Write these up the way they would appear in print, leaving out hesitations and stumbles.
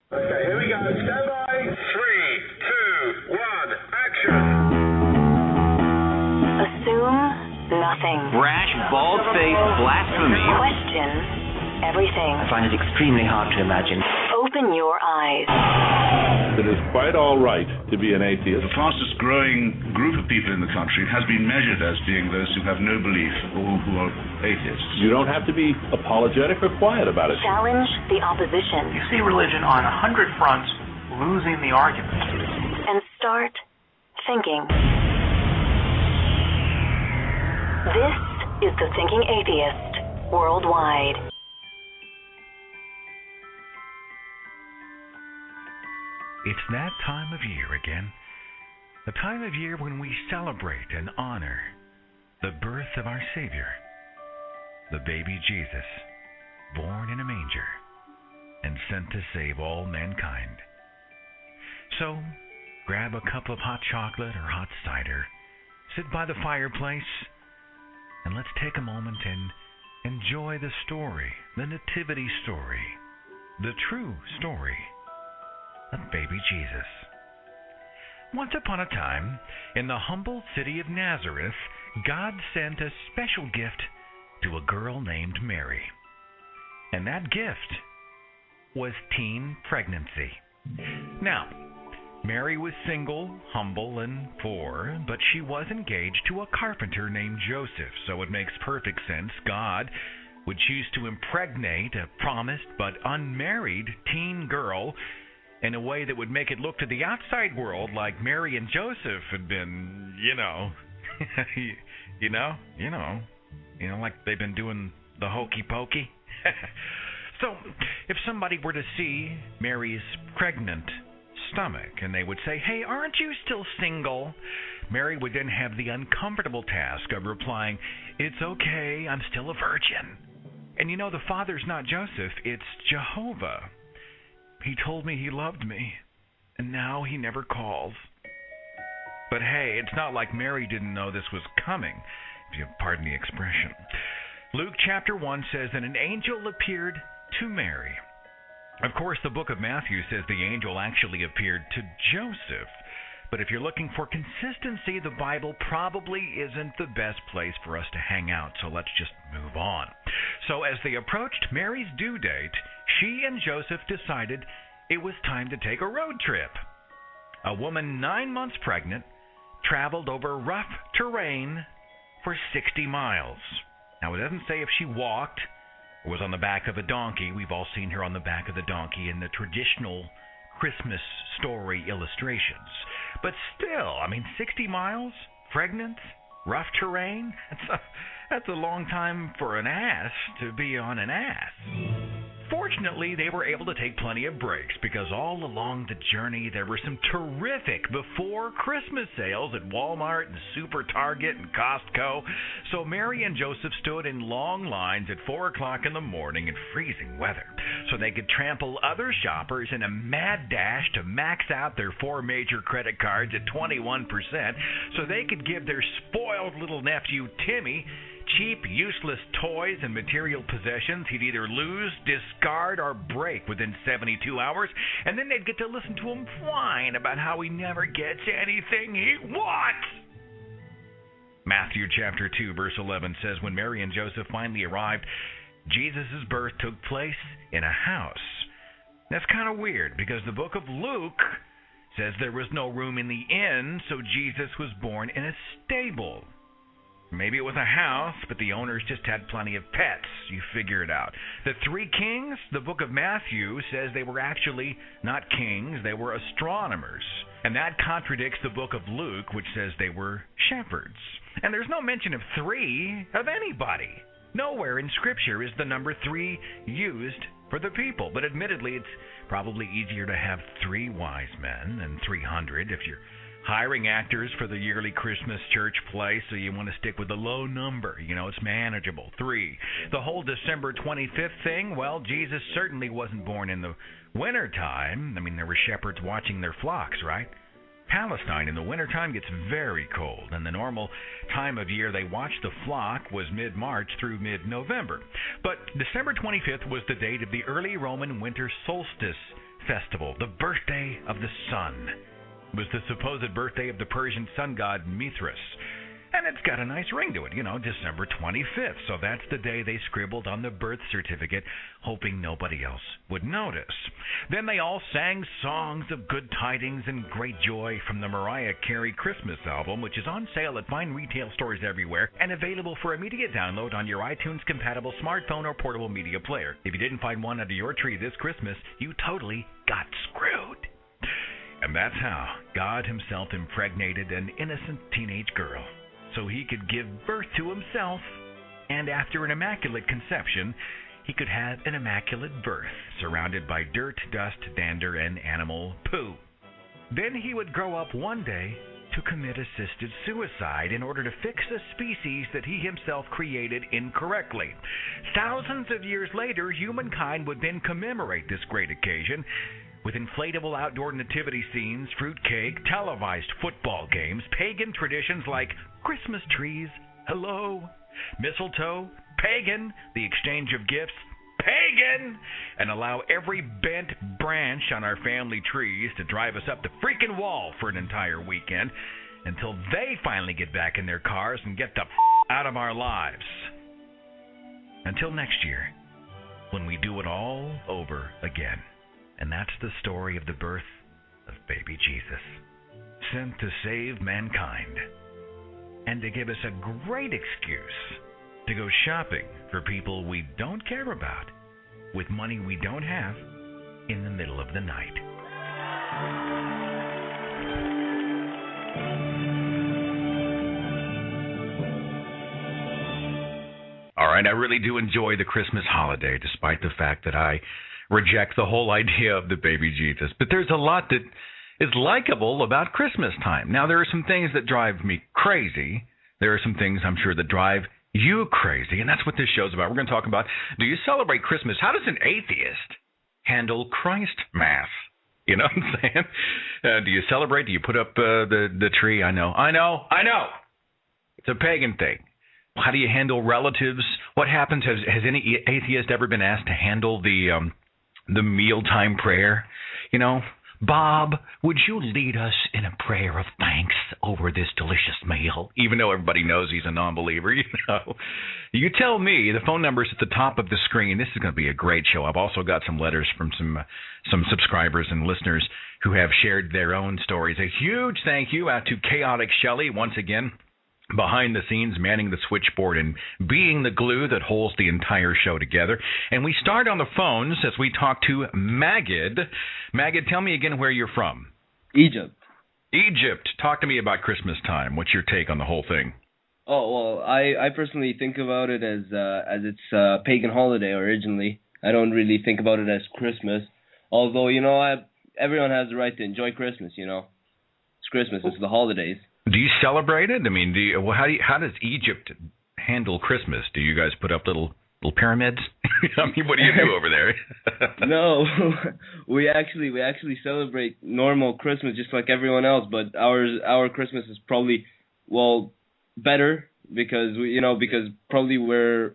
Okay, here we go. Stand by. 3, 2, 1, action. Assume nothing. Brash, bald-faced blasphemy. Question everything. I find it extremely hard to imagine. Open your eyes. It is quite all right to be an atheist. The fastest growing group of people in the country has been measured as being those who have no belief or who are atheists. You don't have to be apologetic or quiet about it. Challenge the opposition. You see religion on 100 fronts losing the argument. And start thinking. This is the Thinking Atheist worldwide. It's that time of year again, the time of year when we celebrate and honor the birth of our Savior, the baby Jesus, born in a manger and sent to save all mankind. So, grab a cup of hot chocolate or hot cider, sit by the fireplace, and let's take a moment and enjoy the story, the nativity story, the true story of baby Jesus. Once upon a time, in the humble city of Nazareth, God sent a special gift to a girl named Mary. And that gift was teen pregnancy. Now, Mary was single, humble, and poor, but she was engaged to a carpenter named Joseph, so it makes perfect sense God would choose to impregnate a promised but unmarried teen girl in a way that would make it look to the outside world like Mary and Joseph had been, like they've been doing the hokey pokey. So, if somebody were to see Mary's pregnant stomach and they would say, "Hey, aren't you still single?" Mary would then have the uncomfortable task of replying, "It's okay, I'm still a virgin." And the father's not Joseph, it's Jehovah. He told me he loved me, and now he never calls. But hey, it's not like Mary didn't know this was coming, if you pardon the expression. Luke chapter 1 says that an angel appeared to Mary. Of course, the book of Matthew says the angel actually appeared to Joseph. But if you're looking for consistency, the Bible probably isn't the best place for us to hang out, so let's just move on. So as they approached Mary's due date, she and Joseph decided it was time to take a road trip. A woman 9 months pregnant traveled over rough terrain for 60 miles. Now, it doesn't say if she walked or was on the back of a donkey. We've all seen her on the back of the donkey in the traditional Christmas story illustrations. But still, 60 miles, pregnant, rough terrain, that's a long time for an ass to be on an ass. Fortunately, they were able to take plenty of breaks because all along the journey there were some terrific before Christmas sales at Walmart and Super Target and Costco. So Mary and Joseph stood in long lines at 4 o'clock in the morning in freezing weather so they could trample other shoppers in a mad dash to max out their 4 major credit cards at 21% so they could give their spoiled little nephew Timmy cheap, useless toys and material possessions he'd either lose, discard, or break within 72 hours, and then they'd get to listen to him whine about how he never gets anything he wants. Matthew chapter 2, verse 11 says, when Mary and Joseph finally arrived, Jesus' birth took place in a house. That's kind of weird, because the book of Luke says there was no room in the inn, so Jesus was born in a stable. Maybe it was a house, but the owners just had plenty of pets. You figure it out. The 3 kings, the book of Matthew says they were actually not kings, they were astronomers. And that contradicts the book of Luke, which says they were shepherds. And there's no mention of 3 of anybody. Nowhere in Scripture is the number 3 used for the people. But admittedly, it's probably easier to have 3 wise men than 300 if you're hiring actors for the yearly Christmas church play, so you want to stick with the low number. It's manageable. 3. The whole December 25th thing, well, Jesus certainly wasn't born in the wintertime. There were shepherds watching their flocks, right? Palestine in the wintertime gets very cold, and the normal time of year they watched the flock was mid-March through mid-November. But December 25th was the date of the early Roman winter solstice festival, the birthday of the sun. It was the supposed birthday of the Persian sun god Mithras. And it's got a nice ring to it, December 25th. So that's the day they scribbled on the birth certificate, hoping nobody else would notice. Then they all sang songs of good tidings and great joy from the Mariah Carey Christmas album, which is on sale at fine retail stores everywhere and available for immediate download on your iTunes-compatible smartphone or portable media player. If you didn't find one under your tree this Christmas, you totally got screwed. And that's how God himself impregnated an innocent teenage girl, so he could give birth to himself, and after an immaculate conception, he could have an immaculate birth, surrounded by dirt, dust, dander, and animal poo. Then he would grow up one day to commit assisted suicide in order to fix a species that he himself created incorrectly. Thousands of years later, humankind would then commemorate this great occasion with inflatable outdoor nativity scenes, fruitcake, televised football games, pagan traditions like Christmas trees, hello, mistletoe, pagan, the exchange of gifts, pagan, and allow every bent branch on our family trees to drive us up the freaking wall for an entire weekend until they finally get back in their cars and get the out of our lives. Until next year, when we do it all over again. And that's the story of the birth of baby Jesus, sent to save mankind and to give us a great excuse to go shopping for people we don't care about with money we don't have in the middle of the night. All right, I really do enjoy the Christmas holiday, despite the fact that I reject the whole idea of the baby Jesus. But there's a lot that is likable about Christmas time. Now, there are some things that drive me crazy. There are some things I'm sure that drive you crazy, and that's what this show's about. We're going to talk about, do you celebrate Christmas? How does an atheist handle Christ Mass? You know what I'm saying? Do you celebrate? Do you put up the tree? I know. It's a pagan thing. How do you handle relatives? What happens? Has any atheist ever been asked to handle the mealtime prayer? Bob, would you lead us in a prayer of thanks over this delicious meal? Even though everybody knows he's a non-believer, You tell me. The phone number's at the top of the screen. This is going to be a great show. I've also got some letters from some subscribers and listeners who have shared their own stories. A huge thank you out to Chaotic Shelley once again, behind the scenes, manning the switchboard and being the glue that holds the entire show together. And we start on the phones as we talk to Magid. Magid, tell me again where you're from. Egypt. Talk to me about Christmas time. What's your take on the whole thing? Oh, well, I personally think about it as it's a pagan holiday originally. I don't really think about it as Christmas. Although, everyone has the right to enjoy Christmas, It's Christmas, it's the holidays. Do you celebrate it? I mean, how does Egypt handle Christmas? Do you guys put up little pyramids? I mean, what do you do over there? No, we actually celebrate normal Christmas just like everyone else, but our Christmas is probably better because because probably we were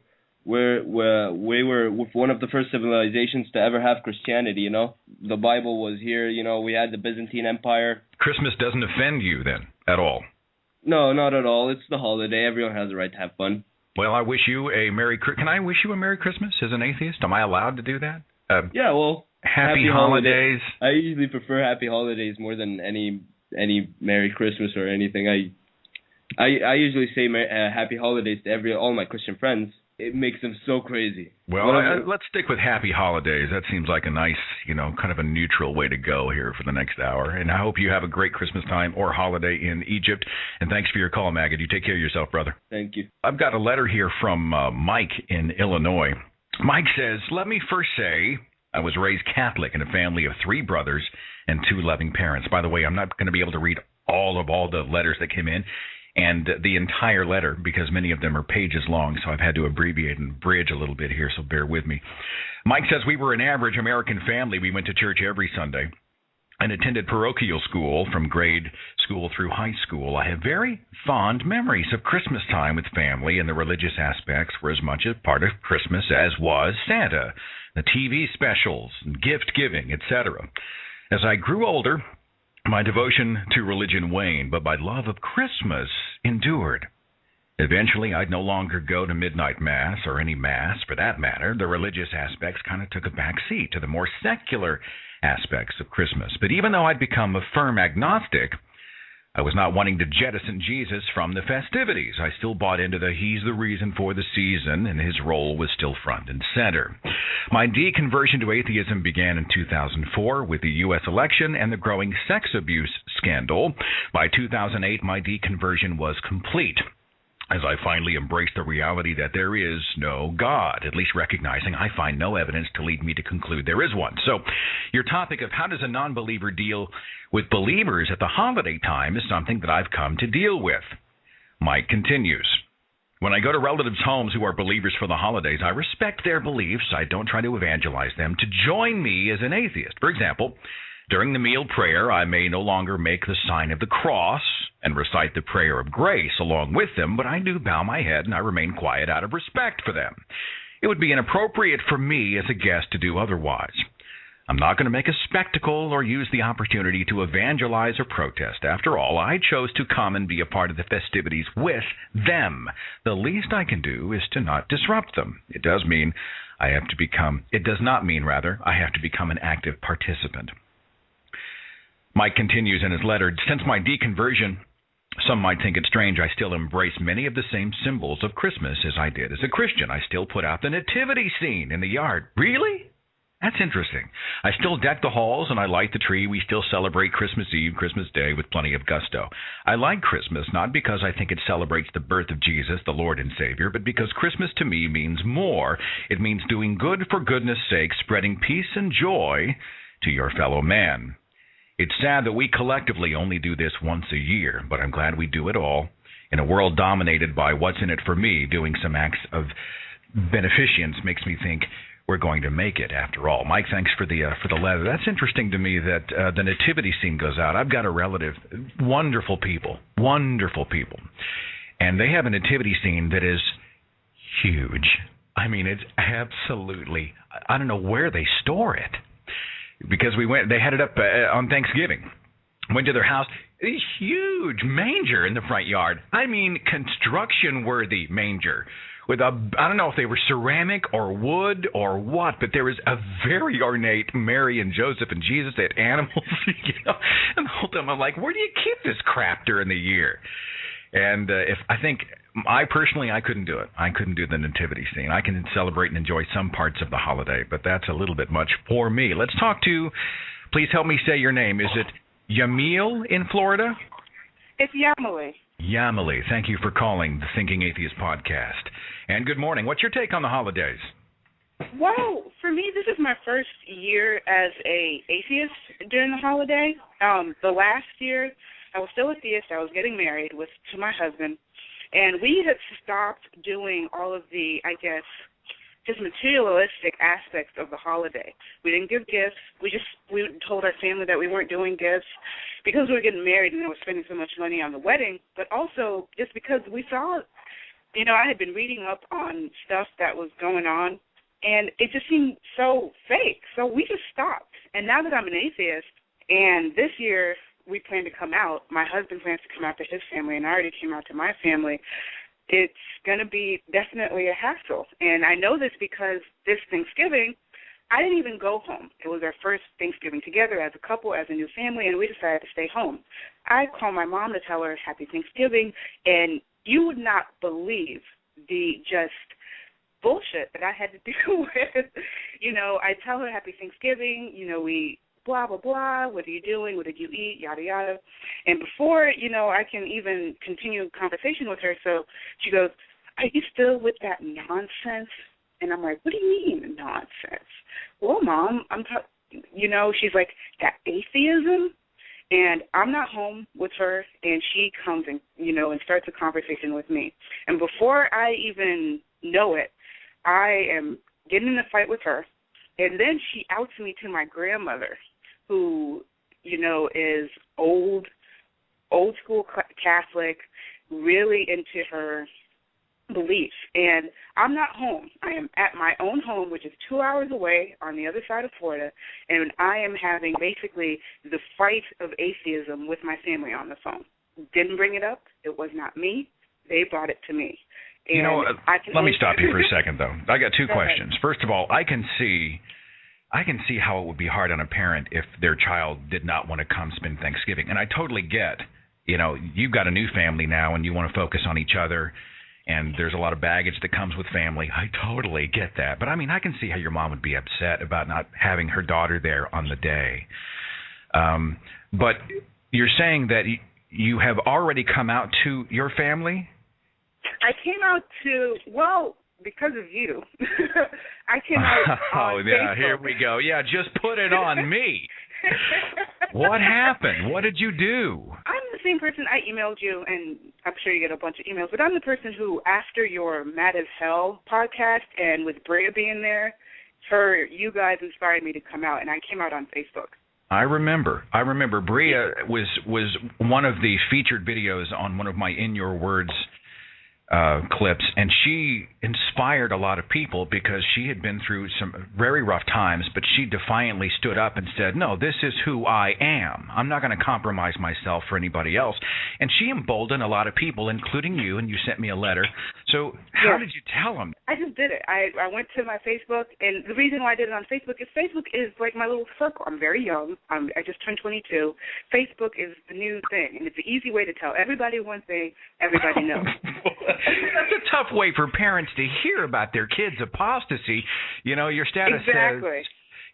one of the first civilizations to ever have Christianity. The Bible was here. We had the Byzantine Empire. Christmas doesn't offend you then at all? No, not at all. It's the holiday. Everyone has the right to have fun. Well, I wish you a Merry Christmas. Can I wish you a Merry Christmas as an atheist? Am I allowed to do that? Yeah, well, happy holidays. I usually prefer Happy Holidays more than any Merry Christmas or anything. I usually say Happy Holidays to all my Christian friends. It makes them so crazy. Well, let's stick with Happy Holidays. That seems like a nice, kind of a neutral way to go here for the next hour. And I hope you have a great Christmas time or holiday in Egypt. And thanks for your call, Magid. You take care of yourself, brother. Thank you. I've got a letter here from Mike in Illinois. Mike says, let me first say I was raised Catholic in a family of 3 brothers and 2 loving parents. By the way, I'm not going to be able to read all the letters that came in and the entire letter because many of them are pages long, so I've had to abbreviate and bridge a little bit here, so bear with me. Mike says, we were an average American family. We went to church every Sunday and attended parochial school from grade school through high school. I have very fond memories of Christmas time with family, and the religious aspects were as much a part of Christmas as was Santa. the TV specials, gift giving, etc. As I grew older, my devotion to religion waned, but my love of Christmas endured. Eventually, I'd no longer go to midnight mass, or any mass for that matter. The religious aspects kind of took a back seat to the more secular aspects of Christmas. But even though I'd become a firm agnostic, I was not wanting to jettison Jesus from the festivities. I still bought into he's the reason for the season, and his role was still front and center. My deconversion to atheism began in 2004 with the U.S. election and the growing sex abuse scandal. By 2008, my deconversion was complete, as I finally embraced the reality that there is no God, at least recognizing I find no evidence to lead me to conclude there is one. So your topic of how does a non-believer deal with believers at the holiday time is something that I've come to deal with. Mike continues. When I go to relatives' homes who are believers for the holidays, I respect their beliefs. I don't try to evangelize them to join me as an atheist. For example, during the meal prayer, I may no longer make the sign of the cross and recite the prayer of grace along with them, but I do bow my head and I remain quiet out of respect for them. It would be inappropriate for me as a guest to do otherwise. I'm not going to make a spectacle or use the opportunity to evangelize or protest. After all, I chose to come and be a part of the festivities with them. The least I can do is to not disrupt them. It does not mean I have to become an active participant. Mike continues in his letter, since my deconversion, some might think it strange I still embrace many of the same symbols of Christmas as I did as a Christian. I still put out the nativity scene in the yard. Really? That's interesting. I still deck the halls and I light the tree. We still celebrate Christmas Eve, Christmas Day with plenty of gusto. I like Christmas not because I think it celebrates the birth of Jesus, the Lord and Savior, but because Christmas to me means more. It means doing good for goodness sake, spreading peace and joy to your fellow man. It's sad that we collectively only do this once a year, but I'm glad we do it all. In a world dominated by what's in it for me, doing some acts of beneficence makes me think we're going to make it after all. Mike, thanks for the letter. That's interesting to me that the nativity scene goes out. I've got a relative, wonderful people, and they have a nativity scene that is huge. I mean, it's absolutely, I don't know where they store it. Because they had it up on Thanksgiving. Went to their house, a huge manger in the front yard. I mean, construction-worthy manger. With I don't know if they were ceramic or wood or what, but there was a very ornate Mary and Joseph and Jesus. They had animals, And the whole time I'm like, where do you keep this crap during the year? And I couldn't do it. I couldn't do the nativity scene. I can celebrate and enjoy some parts of the holiday, but that's a little bit much for me. Let's talk to, please help me say your name. Is it Yamil in Florida? It's Yamili. Yamili, thank you for calling the Thinking Atheist podcast. And good morning. What's your take on the holidays? Well, for me, this is my first year as a atheist during the holiday. The last year, I was still a theist. I was getting married to my husband, and we had stopped doing all of the, just materialistic aspects of the holiday. We didn't give gifts. We told our family that we weren't doing gifts because we were getting married and I was spending so much money on the wedding, but also just because we saw, I had been reading up on stuff that was going on, and it just seemed so fake. So we just stopped. And now that I'm an atheist, and this year we plan to come out, my husband plans to come out to his family, and I already came out to my family, it's going to be definitely a hassle. And I know this because this Thanksgiving, I didn't even go home. It was our first Thanksgiving together as a couple, as a new family, and we decided to stay home. I called my mom to tell her Happy Thanksgiving, and you would not believe the just bullshit that I had to deal with. I tell her Happy Thanksgiving, we blah, blah, blah, what are you doing, what did you eat, yada, yada. And before, I can even continue conversation with her, so she goes, are you still with that nonsense? And I'm like, what do you mean nonsense? Well, Mom, she's like, that atheism? And I'm not home with her, and she comes and, and starts a conversation with me. And before I even know it, I am getting in a fight with her. And then she outs me to my grandmother, who, is old school Catholic, really into her beliefs. And I'm not home. I am at my own home, which is 2 hours away on the other side of Florida, and I am having basically the fight of atheism with my family on the phone. Didn't bring it up. It was not me. They brought it to me. And you know, let me stop you for a second, though. I got two questions. First of all, I can see how it would be hard on a parent if their child did not want to come spend Thanksgiving. And I totally get, you know, you've got a new family now and you want to focus on each other, and there's a lot of baggage that comes with family. I totally get that. But, I mean, I can see how your mom would be upset about not having her daughter there on the day. But you're saying that you have already come out to your family? I came out to, well, because of you. I came out on Facebook. Here we go. Yeah, just put it on me. What happened? What did you do? I'm the same person. I emailed you, and I'm sure you get a bunch of emails, but I'm the person who, after your Mad as Hell podcast and with Brea being there, you guys inspired me to come out, and I came out on Facebook. I remember. Brea was one of the featured videos on one of my In Your Words clips, and she inspired a lot of people because she had been through some very rough times, but she defiantly stood up and said, no, this is who I am. I'm not going to compromise myself for anybody else. And she emboldened a lot of people, including you, and you sent me a letter. So how did you tell them? I just did it. I went to my Facebook, and the reason why I did it on Facebook is like my little circle. I'm very young. I just turned 22. Facebook is the new thing, and it's an easy way to tell everybody one thing everybody knows. That's a tough way for parents to hear about their kids' apostasy. You know, your status says,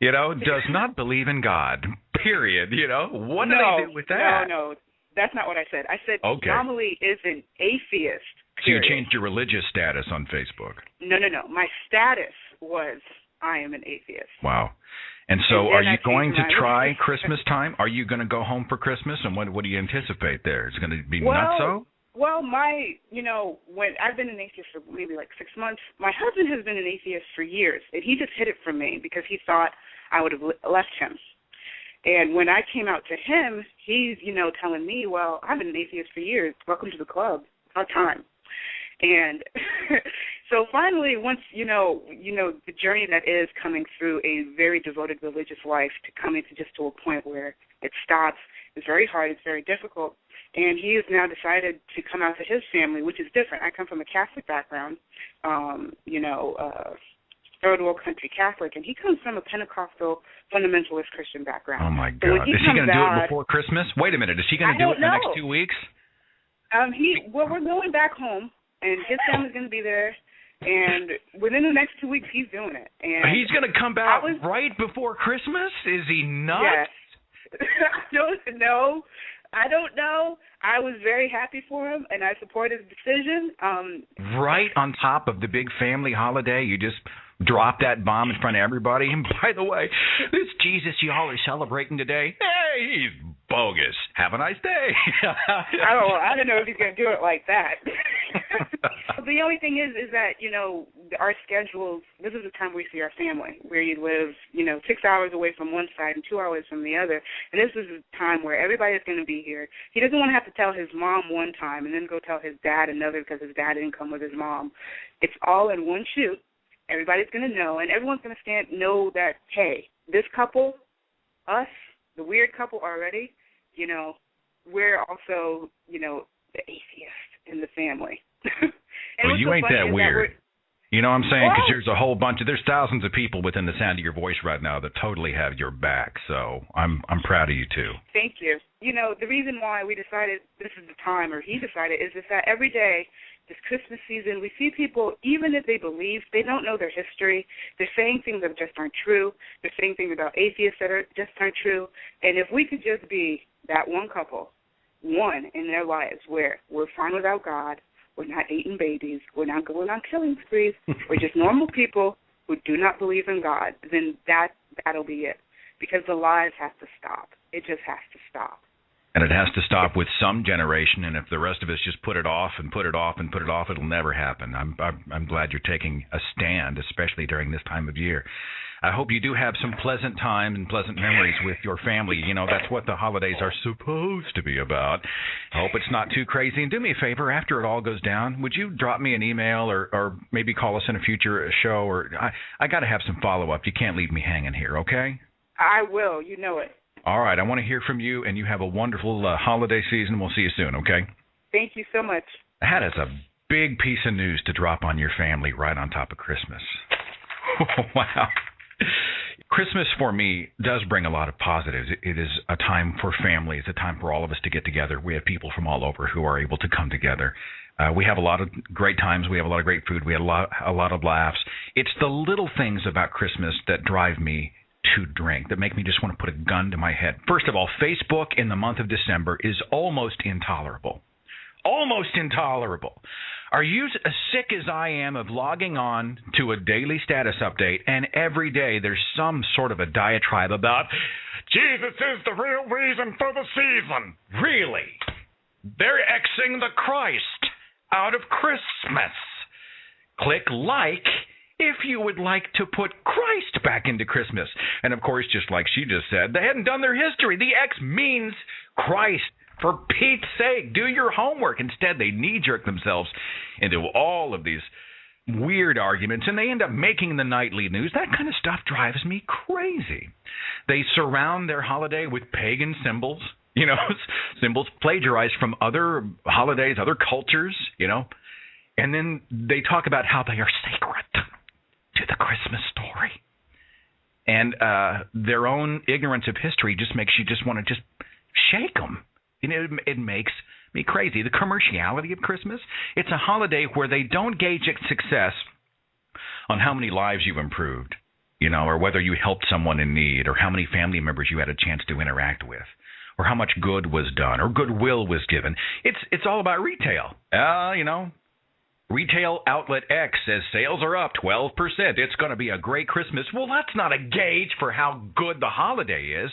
you know, does not believe in God, period. You know, what do they do with that? No, that's not what I said. I said Romilly is an atheist, period. So you changed your religious status on Facebook. No. My status was I am an atheist. Wow. And so are you going to try Christmas time? Are you going to go home for Christmas? And what do you anticipate there? Is it going to be nutso? Well, when I've been an atheist for maybe like 6 months, my husband has been an atheist for years, and he just hid it from me because he thought I would have left him. And when I came out to him, he's, telling me, well, I've been an atheist for years. Welcome to the club. It's our time. And so finally, once, the journey that is coming through a very devoted religious life to coming to a point where it stops, it's very hard, it's very difficult. And he has now decided to come out to his family, which is different. I come from a Catholic background, third world country Catholic, and he comes from a Pentecostal fundamentalist Christian background. Oh, my God. Is he going to do it before Christmas? Wait a minute. Is he going to do it in the next 2 weeks? We're going back home, and his family's going to be there. And within the next 2 weeks, he's doing it. And he's going to come back right before Christmas? Is he nuts? Yes. I don't know. I was very happy for him, and I support his decision. Right on top of the big family holiday, you just drop that bomb in front of everybody. And by the way, this Jesus y'all are celebrating today, hey, he's bogus. Have a nice day. I don't know if he's going to do it like that. The only thing is that, our schedules, this is the time we see our family, where you live, 6 hours away from one side and 2 hours from the other. And this is a time where everybody's going to be here. He doesn't want to have to tell his mom one time and then go tell his dad another because his dad didn't come with his mom. It's all in one shoot. Everybody's going to know, and everyone's going to know that, hey, this couple, us, the weird couple already, we're also, the atheist in the family. Well, you ain't that weird. You know what I'm saying? Because there's thousands of people within the sound of your voice right now that totally have your back. So I'm proud of you, too. Thank you. The reason why we decided this is the time, or he decided, is that every day, this Christmas season, we see people, even if they believe, they don't know their history. They're saying things that just aren't true. They're saying things about atheists that just aren't true. And if we could just be that one couple, one in their lives where we're fine without God, we're not eating babies, we're not going on killing sprees, we're just normal people who do not believe in God, then that'll be it. Because the lies have to stop. It just has to stop. And it has to stop with some generation, and if the rest of us just put it off and put it off and put it off, it'll never happen. I'm glad you're taking a stand, especially during this time of year. I hope you do have some pleasant time and pleasant memories with your family. You know, that's what the holidays are supposed to be about. I hope it's not too crazy. And do me a favor, after it all goes down, would you drop me an email or maybe call us in a future show? Or I got to have some follow-up. You can't leave me hanging here, okay? I will. You know it. All right. I want to hear from you, and you have a wonderful holiday season. We'll see you soon, okay? Thank you so much. That is a big piece of news to drop on your family right on top of Christmas. Wow. Christmas for me does bring a lot of positives. It is a time for family. It's a time for all of us to get together. We have people from all over who are able to come together. We have a lot of great times. We have a lot of great food. We have a lot of laughs. It's the little things about Christmas that drive me to drink, that make me just want to put a gun to my head. First of all, Facebook in the month of December is almost intolerable. Almost intolerable. Are you as sick as I am of logging on to a daily status update and every day there's some sort of a diatribe about Jesus is the real reason for the season? Really? They're Xing the Christ out of Christmas. Click like if you would like to put Christ back into Christmas. And of course, just like she just said, they hadn't done their history. The X means Christ. For Pete's sake, do your homework. Instead, they knee-jerk themselves into all of these weird arguments, and they end up making the nightly news. That kind of stuff drives me crazy. They surround their holiday with pagan symbols, you know, symbols plagiarized from other holidays, other cultures, you know, and then they talk about how they are sacred to the Christmas story. And their own ignorance of history just makes you just want to just shake them. You know, it makes me crazy. The commerciality of Christmas, it's a holiday where they don't gauge its success on how many lives you've improved, you know, or whether you helped someone in need, or how many family members you had a chance to interact with, or how much good was done, or goodwill was given. It's all about retail. You know, retail outlet X says sales are up 12%. It's going to be a great Christmas. Well, that's not a gauge for how good the holiday is.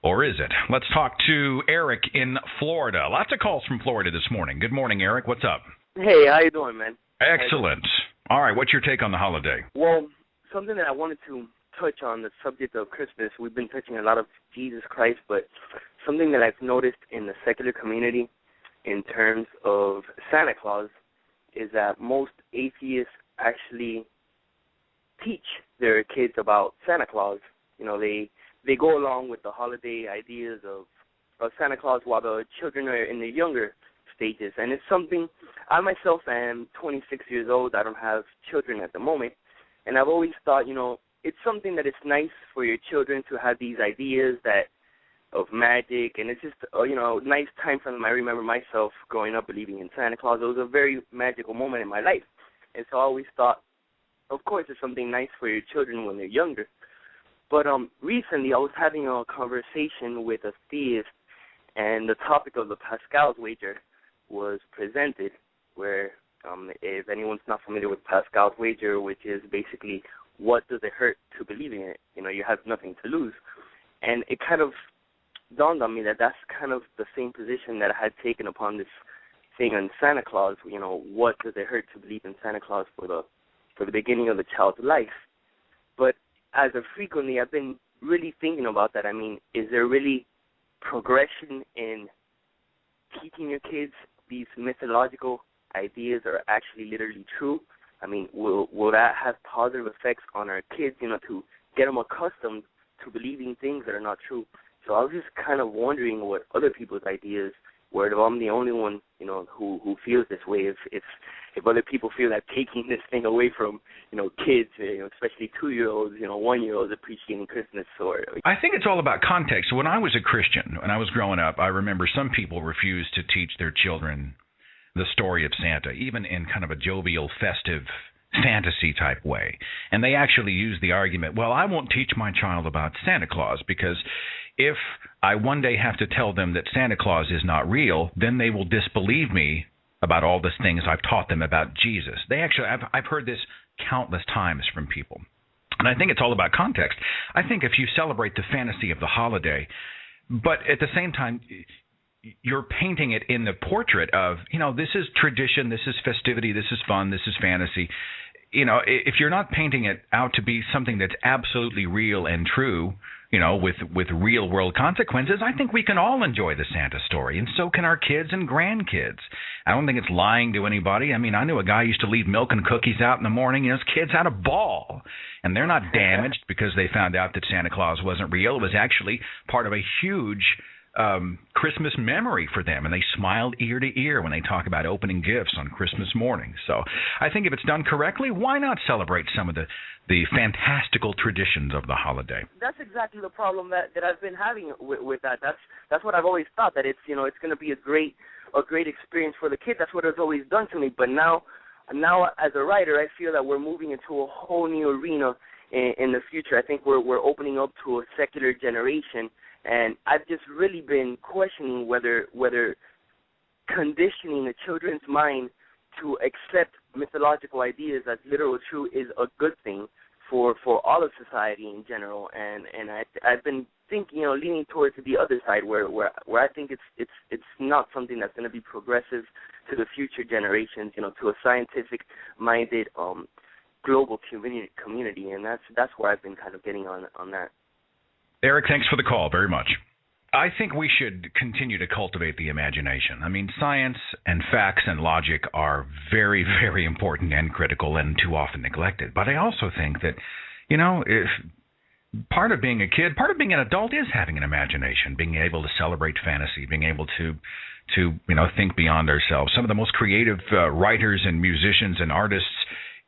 Or is it? Let's talk to Eric in Florida. Lots of calls from Florida this morning. Good morning, Eric. What's up? Hey, how you doing, man? Excellent. All right, what's your take on the holiday? Well, something that I wanted to touch on, the subject of Christmas. We've been touching a lot of Jesus Christ, but something that I've noticed in the secular community in terms of Santa Claus is that most atheists actually teach their kids about Santa Claus. You know, they go along with the holiday ideas of Santa Claus while the children are in the younger stages. And it's something, I myself am 26 years old. I don't have children at the moment. And I've always thought, you know, it's something that it's nice for your children to have these ideas of magic. And it's just, you know, nice time for them. I remember myself growing up believing in Santa Claus. It was a very magical moment in my life. And so I always thought, of course, it's something nice for your children when they're younger. But recently I was having a conversation with a theist, and the topic of the Pascal's wager was presented, where if anyone's not familiar with Pascal's wager, which is basically what does it hurt to believe in it? You know, you have nothing to lose. And it kind of dawned on me that that's kind of the same position that I had taken upon this thing on Santa Claus. You know, what does it hurt to believe in Santa Claus for the beginning of the child's life? But as of frequently, I've been really thinking about that. I mean, is there really progression in teaching your kids these mythological ideas are actually literally true? I mean, will that have positive effects on our kids, you know, to get them accustomed to believing things that are not true? So I was just kind of wondering what other people's ideas were. If I'm the only one, you know, who feels this way, if other people feel that taking this thing away from, you know, kids, you know, especially 2-year-olds, you know, 1-year-olds appreciating Christmas. Or I think it's all about context. When I was a Christian, when I was growing up, I remember some people refused to teach their children the story of Santa, even in kind of a jovial, festive, fantasy type way. And they actually used the argument, well, I won't teach my child about Santa Claus because if I one day have to tell them that Santa Claus is not real, then they will disbelieve me about all the things I've taught them about Jesus. They actually, I've heard this countless times from people. And I think it's all about context. I think if you celebrate the fantasy of the holiday, but at the same time, you're painting it in the portrait of, you know, this is tradition, this is festivity, this is fun, this is fantasy. if you're not painting it out to be something that's absolutely real and true, with real world consequences, I think we can all enjoy the Santa story, and so can our kids and grandkids. I don't think it's lying to anybody. I mean, I knew a guy who used to leave milk and cookies out in the morning, and his kids had a ball. And they're not damaged because they found out that Santa Claus wasn't real. It was actually part of a huge Christmas memory for them, and they smiled ear to ear when they talk about opening gifts on Christmas morning. So I think if it's done correctly, why not celebrate some of the fantastical traditions of the holiday? That's exactly the problem that I've been having with that. That's what I've always thought, that it's it's going to be a great experience for the kids. That's what it's always done to me. But now as a writer, I feel that we're moving into a whole new arena in the future. I think we're opening up to a secular generation. And I've just really been questioning whether conditioning the children's mind to accept mythological ideas as literal true is a good thing for all of society in general. And I've been thinking, leaning towards the other side where I think it's not something that's going to be progressive to the future generations, to a scientific-minded global community. And that's where I've been kind of getting on that. Eric, thanks for the call very much. I think we should continue to cultivate the imagination. I mean, science and facts and logic are very, very important and critical and too often neglected. But I also think that, if part of being a kid, part of being an adult is having an imagination, being able to celebrate fantasy, being able to think beyond ourselves. Some of the most creative writers and musicians and artists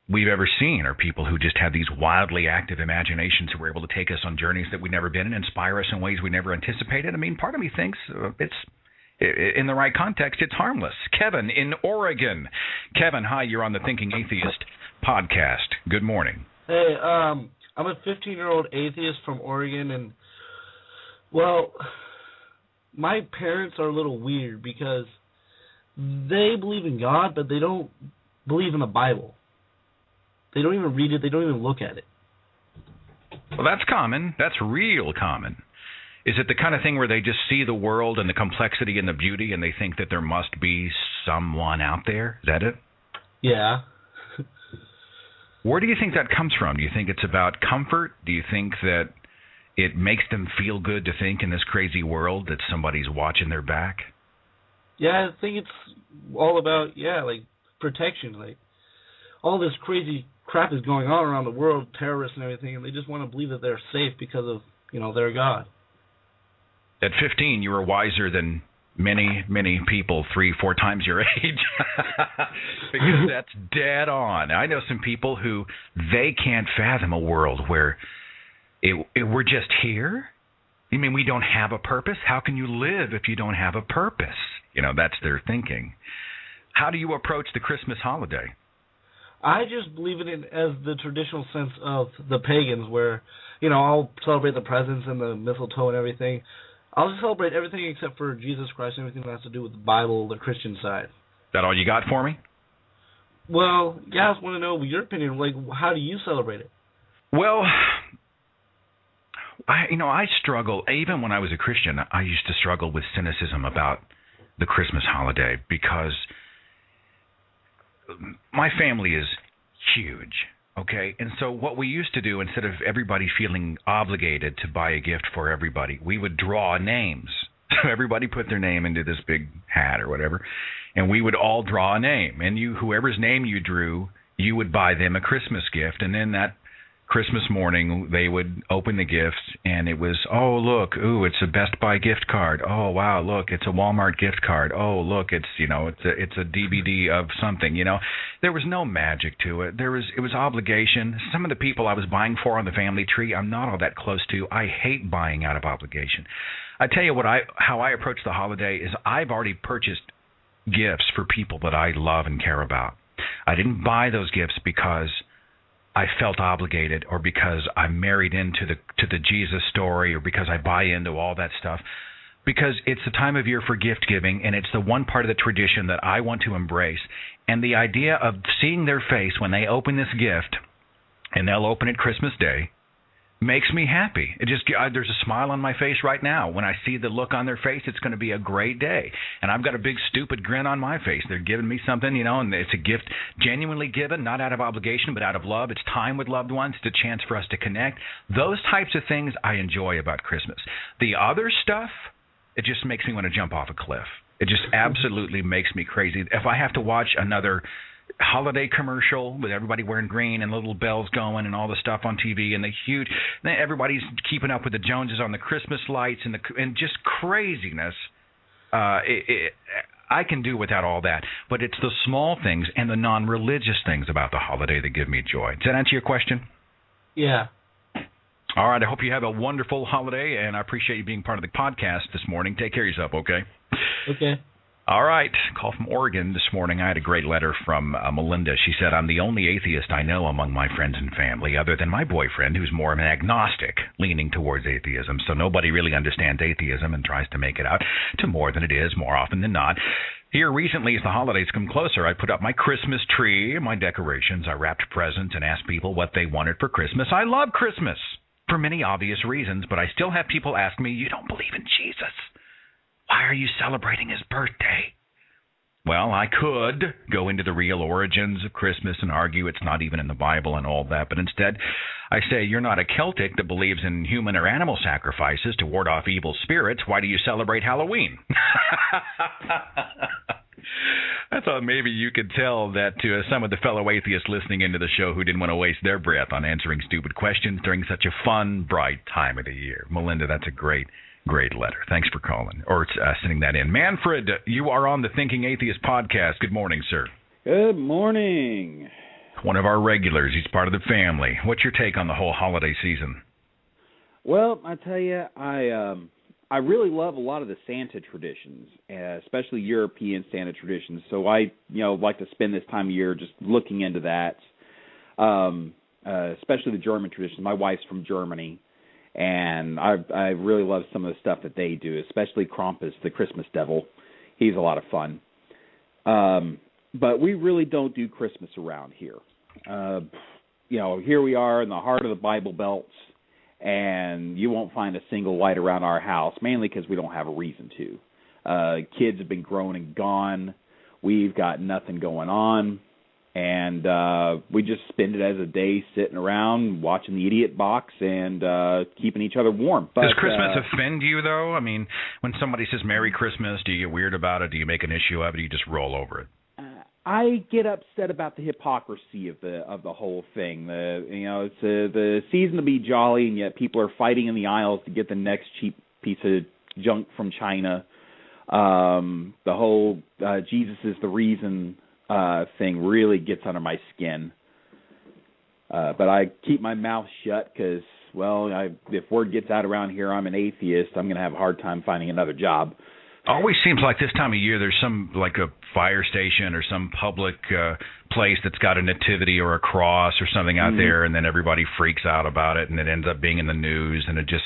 we've ever seen are people who just have these wildly active imaginations who are able to take us on journeys that we've never been and inspire us in ways we never anticipated. I mean, part of me thinks it's, in the right context, it's harmless. Kevin in Oregon. Kevin, hi, you're on the Thinking Atheist podcast. Good morning. Hey, I'm a 15-year-old atheist from Oregon, and, well, my parents are a little weird because they believe in God, but they don't believe in the Bible. They don't even read it. They don't even look at it. Well, that's common. That's real common. Is it the kind of thing where they just see the world and the complexity and the beauty and they think that there must be someone out there? Is that it? Yeah. Where do you think that comes from? Do you think it's about comfort? Do you think that it makes them feel good to think in this crazy world that somebody's watching their back? Yeah, I think it's all about, protection. Like, all this crazy crap is going on around the world, terrorists and everything, and they just want to believe that they're safe because of, their God. At 15, you were wiser than many, many people 3-4 times your age. Because that's dead on. I know some people who they can't fathom a world where we're just here. You mean we don't have a purpose? How can you live if you don't have a purpose? That's their thinking. How do you approach the Christmas holiday? I just believe in it as the traditional sense of the pagans where, I'll celebrate the presents and the mistletoe and everything. I'll just celebrate everything except for Jesus Christ and everything that has to do with the Bible, the Christian side. Is that all you got for me? Well, I just want to know your opinion. Like, how do you celebrate it? Well, I struggle. Even when I was a Christian, I used to struggle with cynicism about the Christmas holiday because my family is huge, okay? And so what we used to do, instead of everybody feeling obligated to buy a gift for everybody, we would draw names. So everybody put their name into this big hat or whatever, and we would all draw a name. And whoever's name you drew, you would buy them a Christmas gift. And then that Christmas morning, they would open the gifts, and it was, oh, look, it's a Best Buy gift card. Oh, wow, look, it's a Walmart gift card. Oh, look, it's a DVD of something, There was no magic to it. It was obligation. Some of the people I was buying for on the family tree, I'm not all that close to. I hate buying out of obligation. I tell you how I approach the holiday is I've already purchased gifts for people that I love and care about. I didn't buy those gifts because I felt obligated or because I'm married into the Jesus story or because I buy into all that stuff. Because it's the time of year for gift giving, and it's the one part of the tradition that I want to embrace. And the idea of seeing their face when they open this gift, and they'll open it Christmas Day, makes me happy. It just there's a smile on my face right now. When I see the look on their face, it's going to be a great day. And I've got a big stupid grin on my face. They're giving me something, you know, and it's a gift genuinely given, not out of obligation, but out of love. It's time with loved ones. It's a chance for us to connect. Those types of things I enjoy about Christmas. The other stuff, it just makes me want to jump off a cliff. It just absolutely makes me crazy. If I have to watch another holiday commercial with everybody wearing green and little bells going and all the stuff on TV and everybody's keeping up with the Joneses on the Christmas lights and just craziness. I can do without all that, but it's the small things and the non-religious things about the holiday that give me joy. Does that answer your question? Yeah. All right. I hope you have a wonderful holiday, and I appreciate you being part of the podcast this morning. Take care of yourself, okay? Okay. All right. Call from Oregon this morning. I had a great letter from Melinda. She said, I'm the only atheist I know among my friends and family, other than my boyfriend, who's more of an agnostic, leaning towards atheism. So nobody really understands atheism and tries to make it out to more than it is, more often than not. Here recently, as the holidays come closer, I put up my Christmas tree, my decorations. I wrapped presents and asked people what they wanted for Christmas. I love Christmas for many obvious reasons, but I still have people ask me, you don't believe in Jesus. Why are you celebrating his birthday? Well, I could go into the real origins of Christmas and argue it's not even in the Bible and all that, but instead I say you're not a Celtic that believes in human or animal sacrifices to ward off evil spirits. Why do you celebrate Halloween? I thought maybe you could tell that to some of the fellow atheists listening into the show who didn't want to waste their breath on answering stupid questions during such a fun, bright time of the year. Melinda, that's a great letter. Thanks for calling or sending that in. Manfred, you are on the Thinking Atheist podcast. Good morning, sir. Good morning. One of our regulars. He's part of the family. What's your take on the whole holiday season? Well, I tell you, I really love a lot of the Santa traditions, especially European Santa traditions. So I, like to spend this time of year just looking into that, especially the German traditions. My wife's from Germany. And I really love some of the stuff that they do, especially Krampus, the Christmas devil. He's a lot of fun. But we really don't do Christmas around here. Here we are in the heart of the Bible Belt, and you won't find a single light around our house, mainly because we don't have a reason to. Kids have been grown and gone. We've got nothing going on. And we just spend it as a day sitting around watching the Idiot Box and keeping each other warm. But, does Christmas offend you, though? I mean, when somebody says Merry Christmas, do you get weird about it? Do you make an issue of it? Or do you just roll over it? I get upset about the hypocrisy of the whole thing. It's the season to be jolly, and yet people are fighting in the aisles to get the next cheap piece of junk from China. The whole Jesus is the reason thing really gets under my skin. But I keep my mouth shut because, if word gets out around here I'm an atheist, I'm going to have a hard time finding another job. Always seems like this time of year there's some, like a fire station or some public place that's got a nativity or a cross or something out there, and then everybody freaks out about it, and it ends up being in the news, and it just...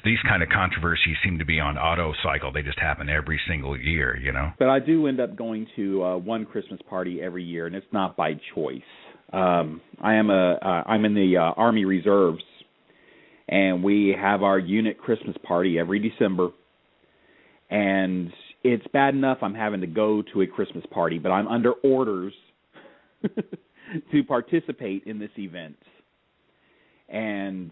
these kind of controversies seem to be on auto cycle. They just happen every single year, But I do end up going to one Christmas party every year, and it's not by choice. I'm in the Army Reserves, and we have our unit Christmas party every December. And it's bad enough I'm having to go to a Christmas party, but I'm under orders to participate in this event. And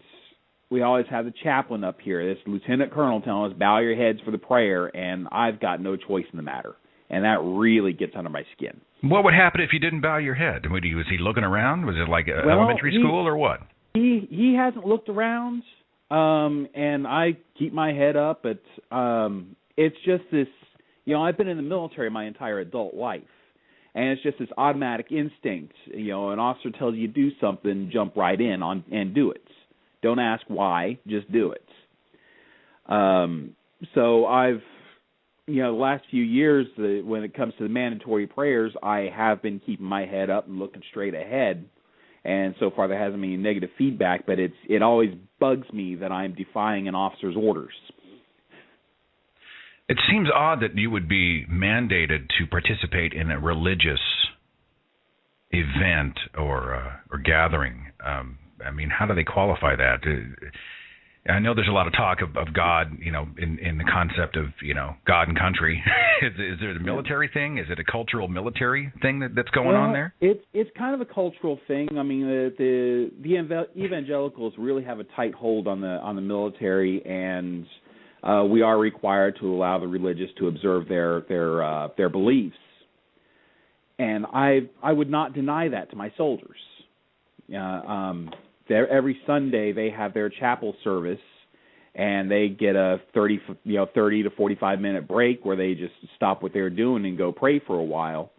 we always have the chaplain up here, this lieutenant colonel, telling us, bow your heads for the prayer, and I've got no choice in the matter. And that really gets under my skin. What would happen if you didn't bow your head? Was he looking around? Was it like elementary school or what? He hasn't looked around, and I keep my head up. It's just this, I've been in the military my entire adult life. And it's just this automatic instinct. An officer tells you to do something, jump right in and do it. Don't ask why, just do it. So I've, the last few years, when it comes to the mandatory prayers, I have been keeping my head up and looking straight ahead. And so far there hasn't been any negative feedback, but it always bugs me that I'm defying an officer's orders. It seems odd that you would be mandated to participate in a religious event or gathering. I mean, how do they qualify that? I know there's a lot of talk of God, you know, in the concept of, you know, God and country. Is it a military thing? Is it a cultural military thing that's going on there? It's kind of a cultural thing. I mean, the evangelicals really have a tight hold on the military, and we are required to allow the religious to observe their beliefs. And I would not deny that to my soldiers. Every Sunday they have their chapel service, and they get a 30 to 45 minute break where they just stop what they're doing and go pray for a while.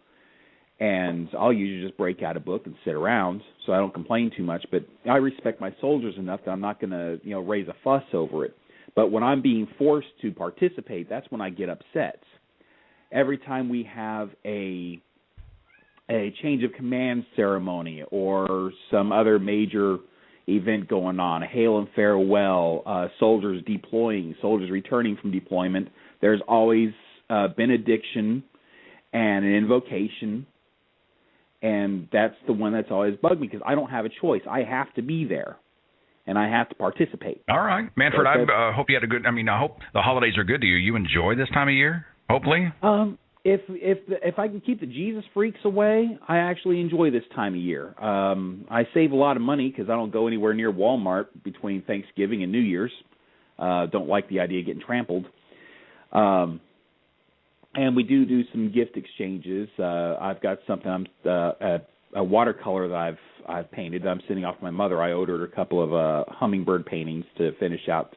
And I'll usually just break out a book and sit around, so I don't complain too much. But I respect my soldiers enough that I'm not going to raise a fuss over it. But when I'm being forced to participate, that's when I get upset. Every time we have a change of command ceremony or some other major event going on, a hail and farewell, soldiers deploying, soldiers returning from deployment, there's always a benediction and an invocation, and that's the one that's always bugged me because I don't have a choice. I have to be there, and I have to participate. All right, Manfred, I hope you had a good, I hope the holidays are good to you. You enjoy this time of year, hopefully? If I can keep the Jesus freaks away, I actually enjoy this time of year. I save a lot of money because I don't go anywhere near Walmart between Thanksgiving and New Year's. Don't like the idea of getting trampled. And we do some gift exchanges. I've got something, a watercolor that I've painted that I'm sending off to my mother. I ordered a couple of hummingbird paintings to finish out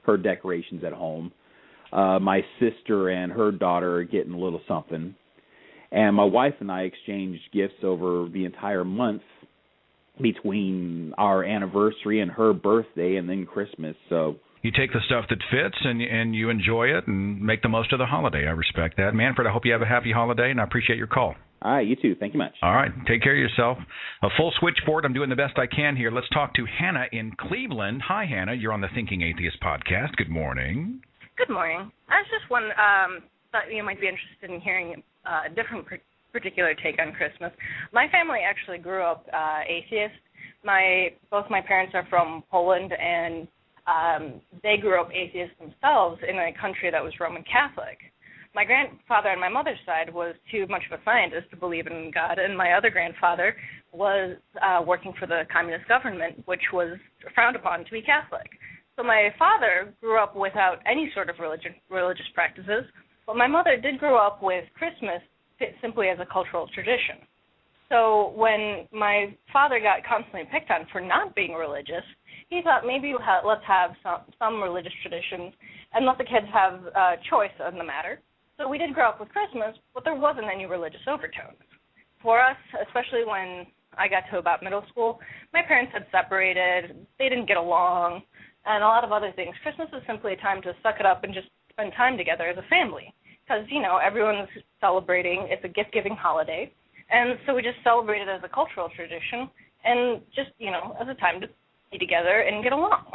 her decorations at home. My sister and her daughter are getting a little something. And my wife and I exchanged gifts over the entire month between our anniversary and her birthday and then Christmas. So you take the stuff that fits and you enjoy it and make the most of the holiday. I respect that. Manfred, I hope you have a happy holiday, and I appreciate your call. All right, you too. Thank you much. All right, take care of yourself. A full switchboard. I'm doing the best I can here. Let's talk to Hannah in Cleveland. Hi, Hannah. You're on the Thinking Atheist podcast. Good morning. Good morning. I was just thought you might be interested in hearing a different particular take on Christmas. My family actually grew up atheist. Both my parents are from Poland, and they grew up atheist themselves in a country that was Roman Catholic. My grandfather on my mother's side was too much of a scientist to believe in God, and my other grandfather was working for the communist government, which was frowned upon to be Catholic. So my father grew up without any sort of religious practices, but my mother did grow up with Christmas simply as a cultural tradition. So when my father got constantly picked on for not being religious, he thought maybe let's have some religious traditions and let the kids have choice on the matter. So we did grow up with Christmas, but there wasn't any religious overtones. For us, especially when I got to about middle school, my parents had separated, they didn't get along, and a lot of other things. Christmas is simply a time to suck it up and just spend time together as a family because, everyone's celebrating. It's a gift-giving holiday, and so we just celebrate it as a cultural tradition and just, as a time to be together and get along.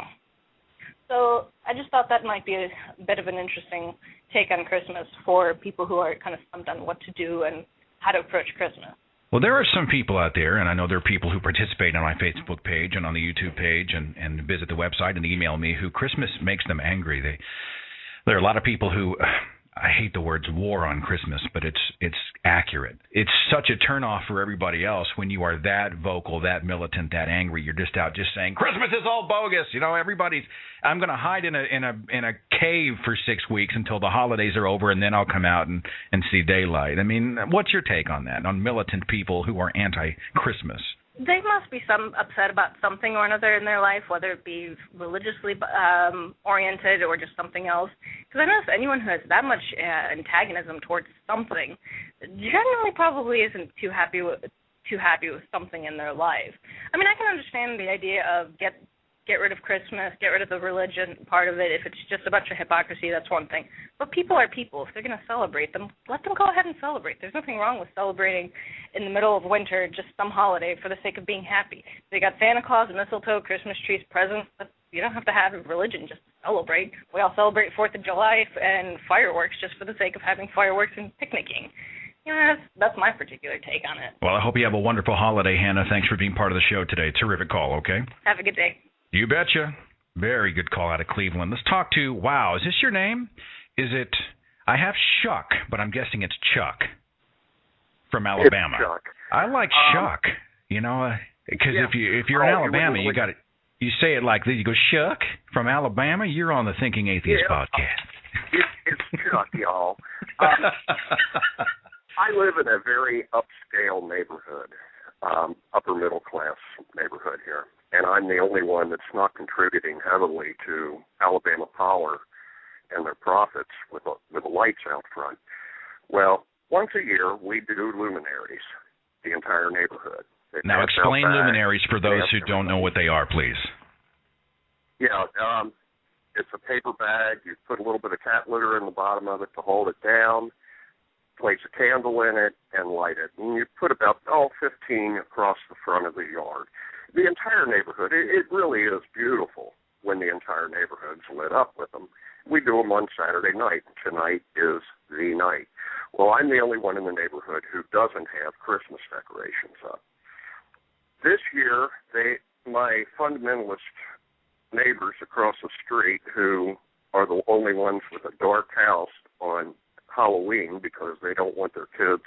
So I just thought that might be a bit of an interesting take on Christmas for people who are kind of stumped on what to do and how to approach Christmas. Well, there are some people out there, and I know there are people who participate on my Facebook page and on the YouTube page and visit the website and email me who Christmas makes them angry. There are a lot of people who, I hate the words war on Christmas, but it's accurate. It's such a turnoff for everybody else when you are that vocal, that militant, that angry. You're just out just saying Christmas is all bogus. I'm going to hide in a cave for 6 weeks until the holidays are over, and then I'll come out and see daylight. I mean, what's your take on that, on militant people who are anti-Christmas? They must be upset about something or another in their life, whether it be religiously oriented or just something else. Because I notice anyone who has that much antagonism towards something generally probably isn't too happy with something in their life. I mean, I can understand the idea of get rid of Christmas, get rid of the religion part of it. If it's just a bunch of hypocrisy, that's one thing. But people are people. If they're going to celebrate them, let them go ahead and celebrate. There's nothing wrong with celebrating in the middle of winter just some holiday for the sake of being happy. They got Santa Claus, mistletoe, Christmas trees, presents. But you don't have to have religion just to celebrate. We all celebrate 4th of July and fireworks just for the sake of having fireworks and picnicking. that's my particular take on it. Well, I hope you have a wonderful holiday, Hannah. Thanks for being part of the show today. Terrific call, okay? Have a good day. You betcha. Very good call out of Cleveland. Let's talk to, wow, is this your name? Is it, I have Shuck, but I'm guessing it's Chuck from Alabama. It's Chuck. I like Shuck, because if you're in Alabama, you got it. You say it like this. You go, Shuck from Alabama. You're on the Thinking Atheist podcast. It's Chuck, y'all. I live in a very upscale neighborhood, upper middle class neighborhood here, and I'm the only one that's not contributing heavily to Alabama Power and their profits with the lights out front. Well, once a year we do luminaries, the entire neighborhood. Now explain luminaries for those who don't know what they are, please. Yeah, it's a paper bag. You put a little bit of cat litter in the bottom of it to hold it down, place a candle in it, and light it. And you put about 15 across the front of the yard. The entire neighborhood, it really is beautiful when the entire neighborhood's lit up with them. We do them on Saturday night. Tonight is the night. Well, I'm the only one in the neighborhood who doesn't have Christmas decorations up. This year, my fundamentalist neighbors across the street, who are the only ones with a dark house on Halloween because they don't want their kids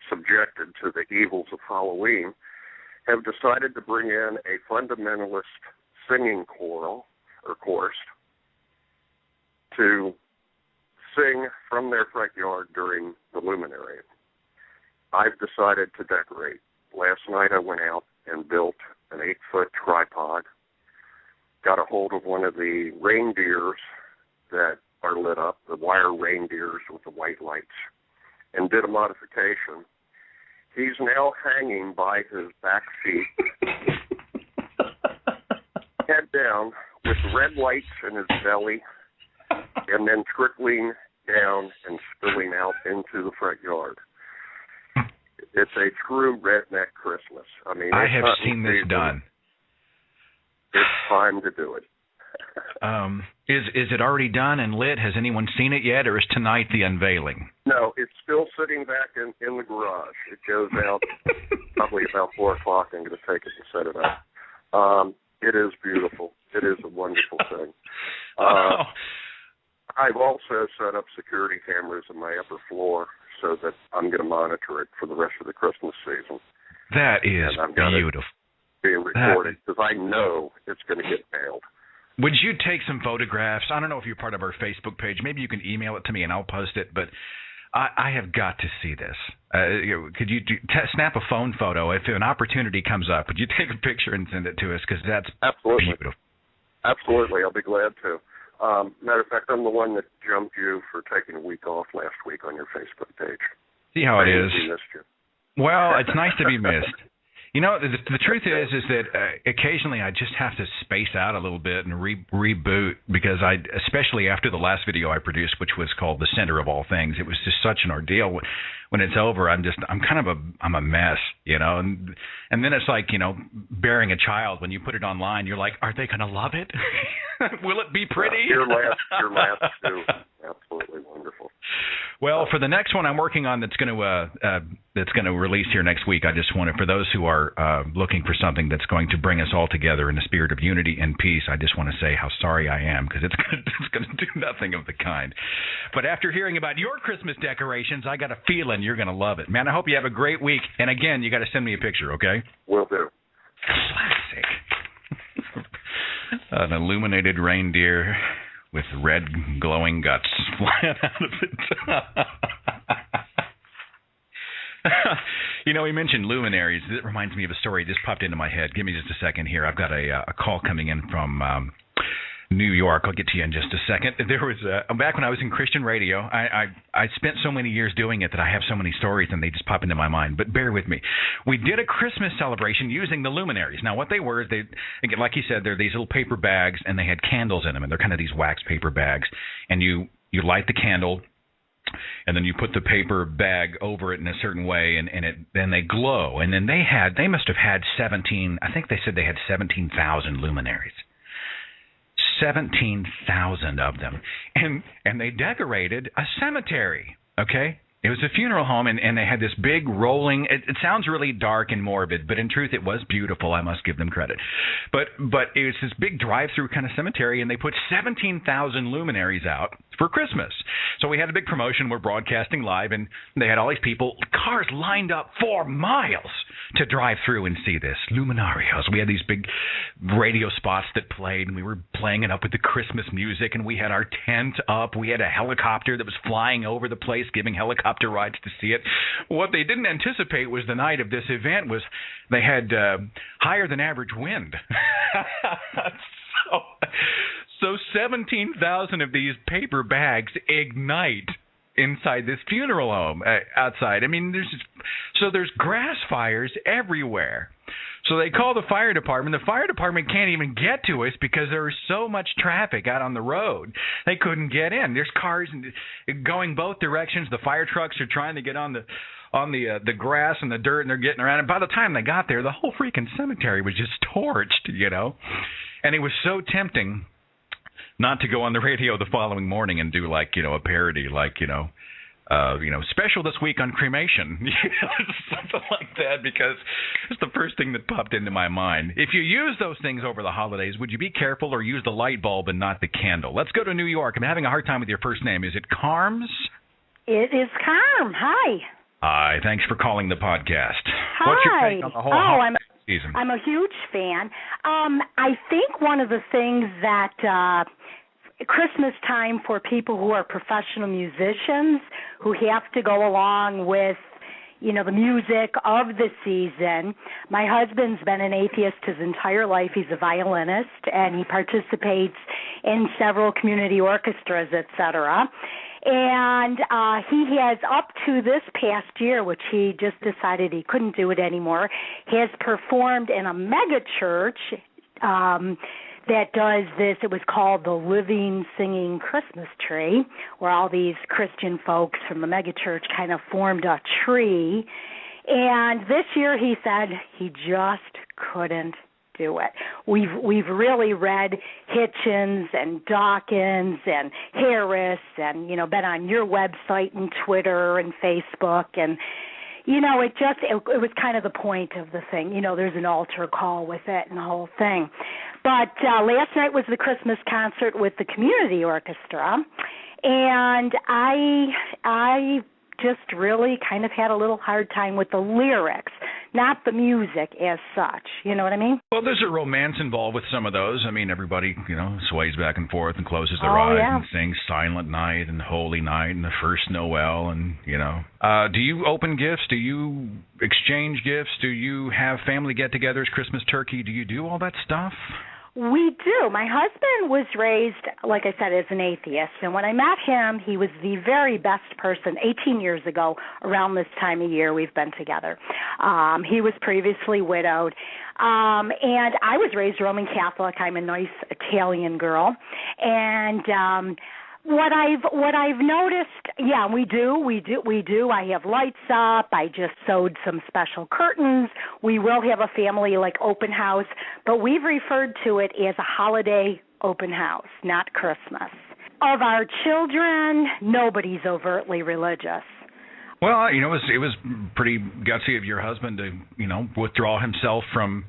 subjected to the evils of Halloween, have decided to bring in a fundamentalist singing chorus to sing from their front yard during the luminary. I've decided to decorate. Last night I went out and built an 8-foot tripod, got a hold of one of the reindeers that are lit up, the wire reindeers with the white lights, and did a modification. He's now hanging by his back feet, head down, with red lights in his belly, and then trickling down and spilling out into the front yard. It's a true redneck Christmas. I mean, I have seen this done. It's time to do it. Is it already done and lit? Has anyone seen it yet, or is tonight the unveiling? No, it's still sitting back in the garage. It goes out probably about 4 o'clock. I'm going to take it and set it up. It is beautiful. It is a wonderful thing. I've also set up security cameras in my upper floor so that I'm going to monitor it for the rest of the Christmas season. That is beautiful. Being recorded because I know it's going to get nailed. Would you take some photographs? I don't know if you're part of our Facebook page. Maybe you can email it to me and I'll post it. But I have got to see this. Could you snap a phone photo if an opportunity comes up? Would you take a picture and send it to us? Because that's beautiful. Absolutely, I'll be glad to. Matter of fact, I'm the one that jumped you for taking a week off last week on your Facebook page. See how it is. Missed you. Well, it's nice to be missed. You know, the truth is that occasionally I just have to space out a little bit and reboot because especially after the last video I produced, which was called The Center of All Things, it was just such an ordeal. When it's over, I'm a mess, you know, and then it's like, you know, bearing a child. When you put it online, you're like, are they going to love it? Will it be pretty? Your last too. Absolutely wonderful. Well, for the next one I'm working on that's going to release here next week, I just wanted, for those who are looking for something that's going to bring us all together in a spirit of unity and peace, I just want to say how sorry I am because it's going to do nothing of the kind. But after hearing about your Christmas decorations, I got a feeling you're going to love it. Man, I hope you have a great week. And again, you got to send me a picture, okay? Will do. Classic. An illuminated reindeer with red glowing guts flying out of it. You know, he mentioned luminaries. It reminds me of a story that just popped into my head. Give me just a second here. I've got a call coming in from New York. I'll get to you in just a second. There was back when I was in Christian radio, I spent so many years doing it that I have so many stories and they just pop into my mind. But bear with me. We did a Christmas celebration using the luminaries. Now, what they were is like you said, they're these little paper bags and they had candles in them, and they're kind of these wax paper bags. And you light the candle, and then you put the paper bag over it in a certain way, and then they glow. And then they must have had 17. I think they said they had 17,000 luminaries. 17,000 of them, and they decorated a cemetery. Okay, It was a funeral home, and they had this big rolling. It sounds really dark and morbid, but in truth, it was beautiful. I must give them credit. But it was this big drive-through kind of cemetery, and they put 17,000 luminaries out for Christmas. So we had a big promotion. We're broadcasting live, and they had all these people, cars lined up for miles to drive through and see this luminarios. We had these big radio spots that played, and we were playing it up with the Christmas music, and we had our tent up. We had a helicopter that was flying over the place, giving helicopter rides to see it. What they didn't anticipate was the night of this event was they had higher than average wind. So 17,000 of these paper bags ignite inside this funeral home outside. I mean, there's grass fires everywhere. So they call the fire department. The fire department can't even get to us because there was so much traffic out on the road. They couldn't get in. There's cars going both directions. The fire trucks are trying to get on the grass and the dirt, and they're getting around. And by the time they got there, the whole freaking cemetery was just torched, you know. And it was so tempting not to go on the radio the following morning and do like, you know, a parody, like, special this week on cremation, something like that, because it's the first thing that popped into my mind. If you use those things over the holidays, would you be careful or use the light bulb and not the candle? Let's go to New York. I'm having a hard time with your first name. Is it Carms? It is Carm. Hi. Hi. Thanks for calling the podcast. Hi. What's your take on the whole season? I'm a huge fan. I think one of the things that Christmas time for people who are professional musicians who have to go along with, you know, the music of the season. My husband's been an atheist his entire life. He's a violinist, and he participates in several community orchestras, etc. And he has, up to this past year, which he just decided he couldn't do it anymore, has performed in a mega church that does this. It was called the Living Singing Christmas Tree, where all these Christian folks from the megachurch kind of formed a tree. And this year he said he just couldn't do it. We've really read Hitchens and Dawkins and Harris and, you know, been on your website and Twitter and Facebook, and you know, it was kind of the point of the thing. You know, there's an altar call with it and the whole thing. But last night was the Christmas concert with the community orchestra, and I just really kind of had a little hard time with the lyrics, not the music as such. You know what I mean? Well, there's a romance involved with some of those. I mean, everybody, you know, sways back and forth and closes their eyes and sings Silent Night and Holy Night and the First Noel, and, you know. Do you open gifts? Do you exchange gifts? Do you have family get-togethers, Christmas turkey? Do you do all that stuff? We do. My husband was raised, like I said, as an atheist. And when I met him, he was the very best person 18 years ago, around this time of year we've been together. He was previously widowed. And I was raised Roman Catholic. I'm a nice Italian girl. And what I've noticed, yeah, we do. I have lights up. I just sewed some special curtains. We will have a family like open house, but we've referred to it as a holiday open house, not Christmas. Of our children, nobody's overtly religious. Well, you know, it was pretty gutsy of your husband to, you know, withdraw himself from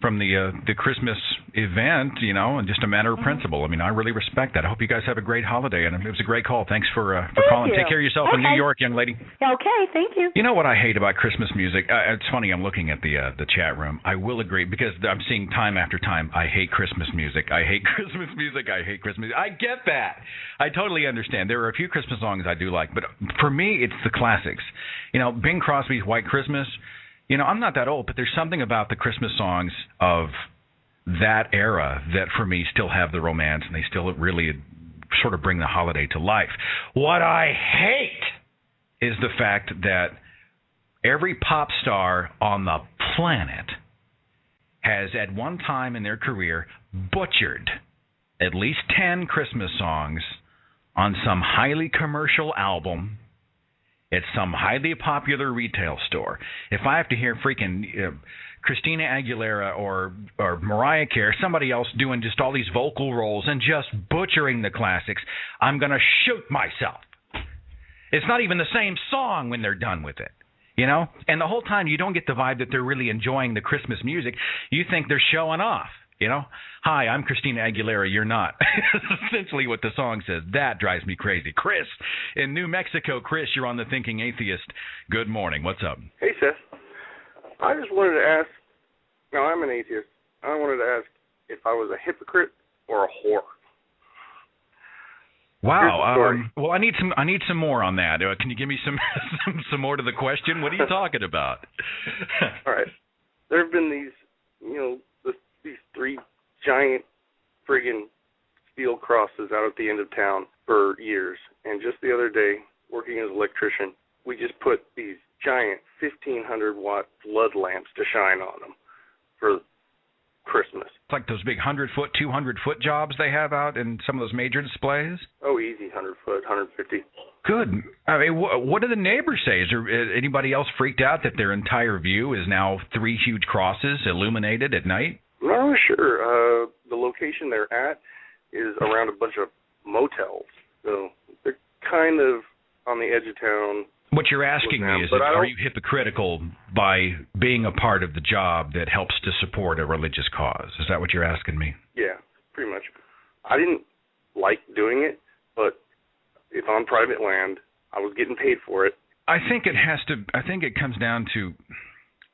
the Christmas event, you know, and just a matter of principle. I mean, I really respect that. I hope you guys have a great holiday, and it was a great call. Thanks for calling. Take care of yourself in New York, young lady. Okay, thank you. You know what I hate about Christmas music? It's funny, I'm looking at the chat room. I will agree, because I'm seeing time after time, I hate Christmas music. I hate Christmas music. I hate Christmas music. I get that. I totally understand. There are a few Christmas songs I do like, but for me, it's the classics. You know, Bing Crosby's White Christmas. You know, I'm not that old, but there's something about the Christmas songs of that era that, for me, still have the romance, and they still really sort of bring the holiday to life. What I hate is the fact that every pop star on the planet has, at one time in their career, butchered at least 10 Christmas songs on some highly commercial album at some highly popular retail store. If I have to hear freaking Christina Aguilera or Mariah Carey, somebody else doing just all these vocal roles and just butchering the classics, I'm going to shoot myself. It's not even the same song when they're done with it. You know? And the whole time you don't get the vibe that they're really enjoying the Christmas music. You think they're showing off, you know? Hi, I'm Christina Aguilera, you're not. Essentially what the song says. That drives me crazy. Chris, in New Mexico. Chris, you're on The Thinking Atheist. Good morning. What's up? Hey, Seth. I just wanted to ask, now I'm an atheist, I wanted to ask if I was a hypocrite or a whore. Wow. Well, I need some more on that. Can you give me some more to the question? What are you talking about? All right. There have been these 3 giant friggin' steel crosses out at the end of town for years. And just the other day, working as an electrician, we just put these giant 1,500-watt flood lamps to shine on them for Christmas. It's like those big 100-foot, 200-foot jobs they have out in some of those major displays? Oh, easy, 100-foot, 150. Good. I mean, what do the neighbors say? Is there anybody else freaked out that their entire view is now 3 huge crosses illuminated at night? I'm not really sure. The location they're at is around a bunch of motels. So they're kind of on the edge of town. What you're asking me is, are you hypocritical by being a part of the job that helps to support a religious cause? Is that what you're asking me? Yeah, pretty much. I didn't like doing it, but it's on private land. I was getting paid for it. I think it comes down to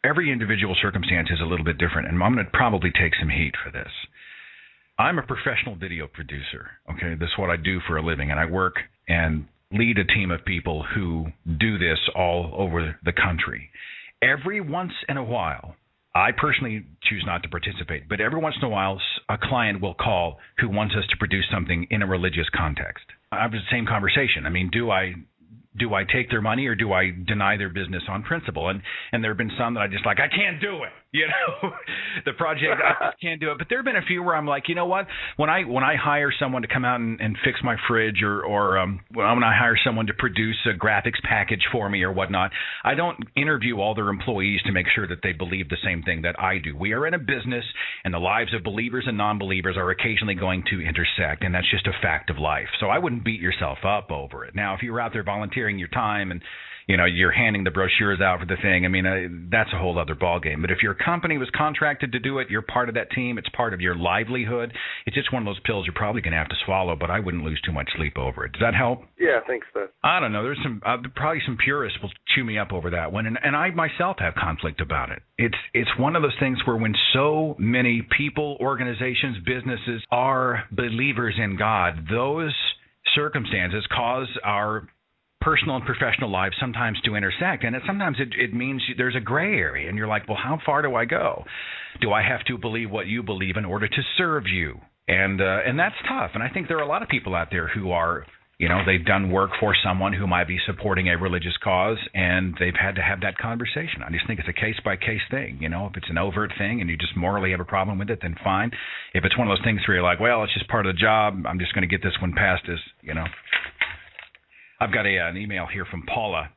every individual circumstance is a little bit different, and I'm going to probably take some heat for this. I'm a professional video producer, okay? This is what I do for a living, and I work and lead a team of people who do this all over the country. Every once in a while, I personally choose not to participate, but every once in a while, a client will call who wants us to produce something in a religious context. I have the same conversation. I mean, do I take their money or do I deny their business on principle? And there have been some that I just like, I can't do it. You know, the project, I just can't do it. But there have been a few where I'm like, you know what? When I hire someone to come out and fix my fridge or when I hire someone to produce a graphics package for me or whatnot, I don't interview all their employees to make sure that they believe the same thing that I do. We are in a business, and the lives of believers and non-believers are occasionally going to intersect, and that's just a fact of life. So I wouldn't beat yourself up over it. Now, if you were out there volunteering your time and you're handing the brochures out for the thing, I mean, that's a whole other ballgame. But if your company was contracted to do it, you're part of that team, it's part of your livelihood, it's just one of those pills you're probably going to have to swallow, but I wouldn't lose too much sleep over it. Does that help? Yeah, thanks, Seth. I don't know. There's probably some purists will chew me up over that one, and I myself have conflict about it. It's one of those things where when so many people, organizations, businesses are believers in God, those circumstances cause our personal and professional lives sometimes to intersect, and sometimes it means there's a gray area, and you're like, well, how far do I go? Do I have to believe what you believe in order to serve you? And that's tough, and I think there are a lot of people out there who are, they've done work for someone who might be supporting a religious cause, and they've had to have that conversation. I just think it's a case-by-case thing, If it's an overt thing and you just morally have a problem with it, then fine. If it's one of those things where you're like, well, it's just part of the job, I'm just going to get this one past us, I've got an email here from Paula.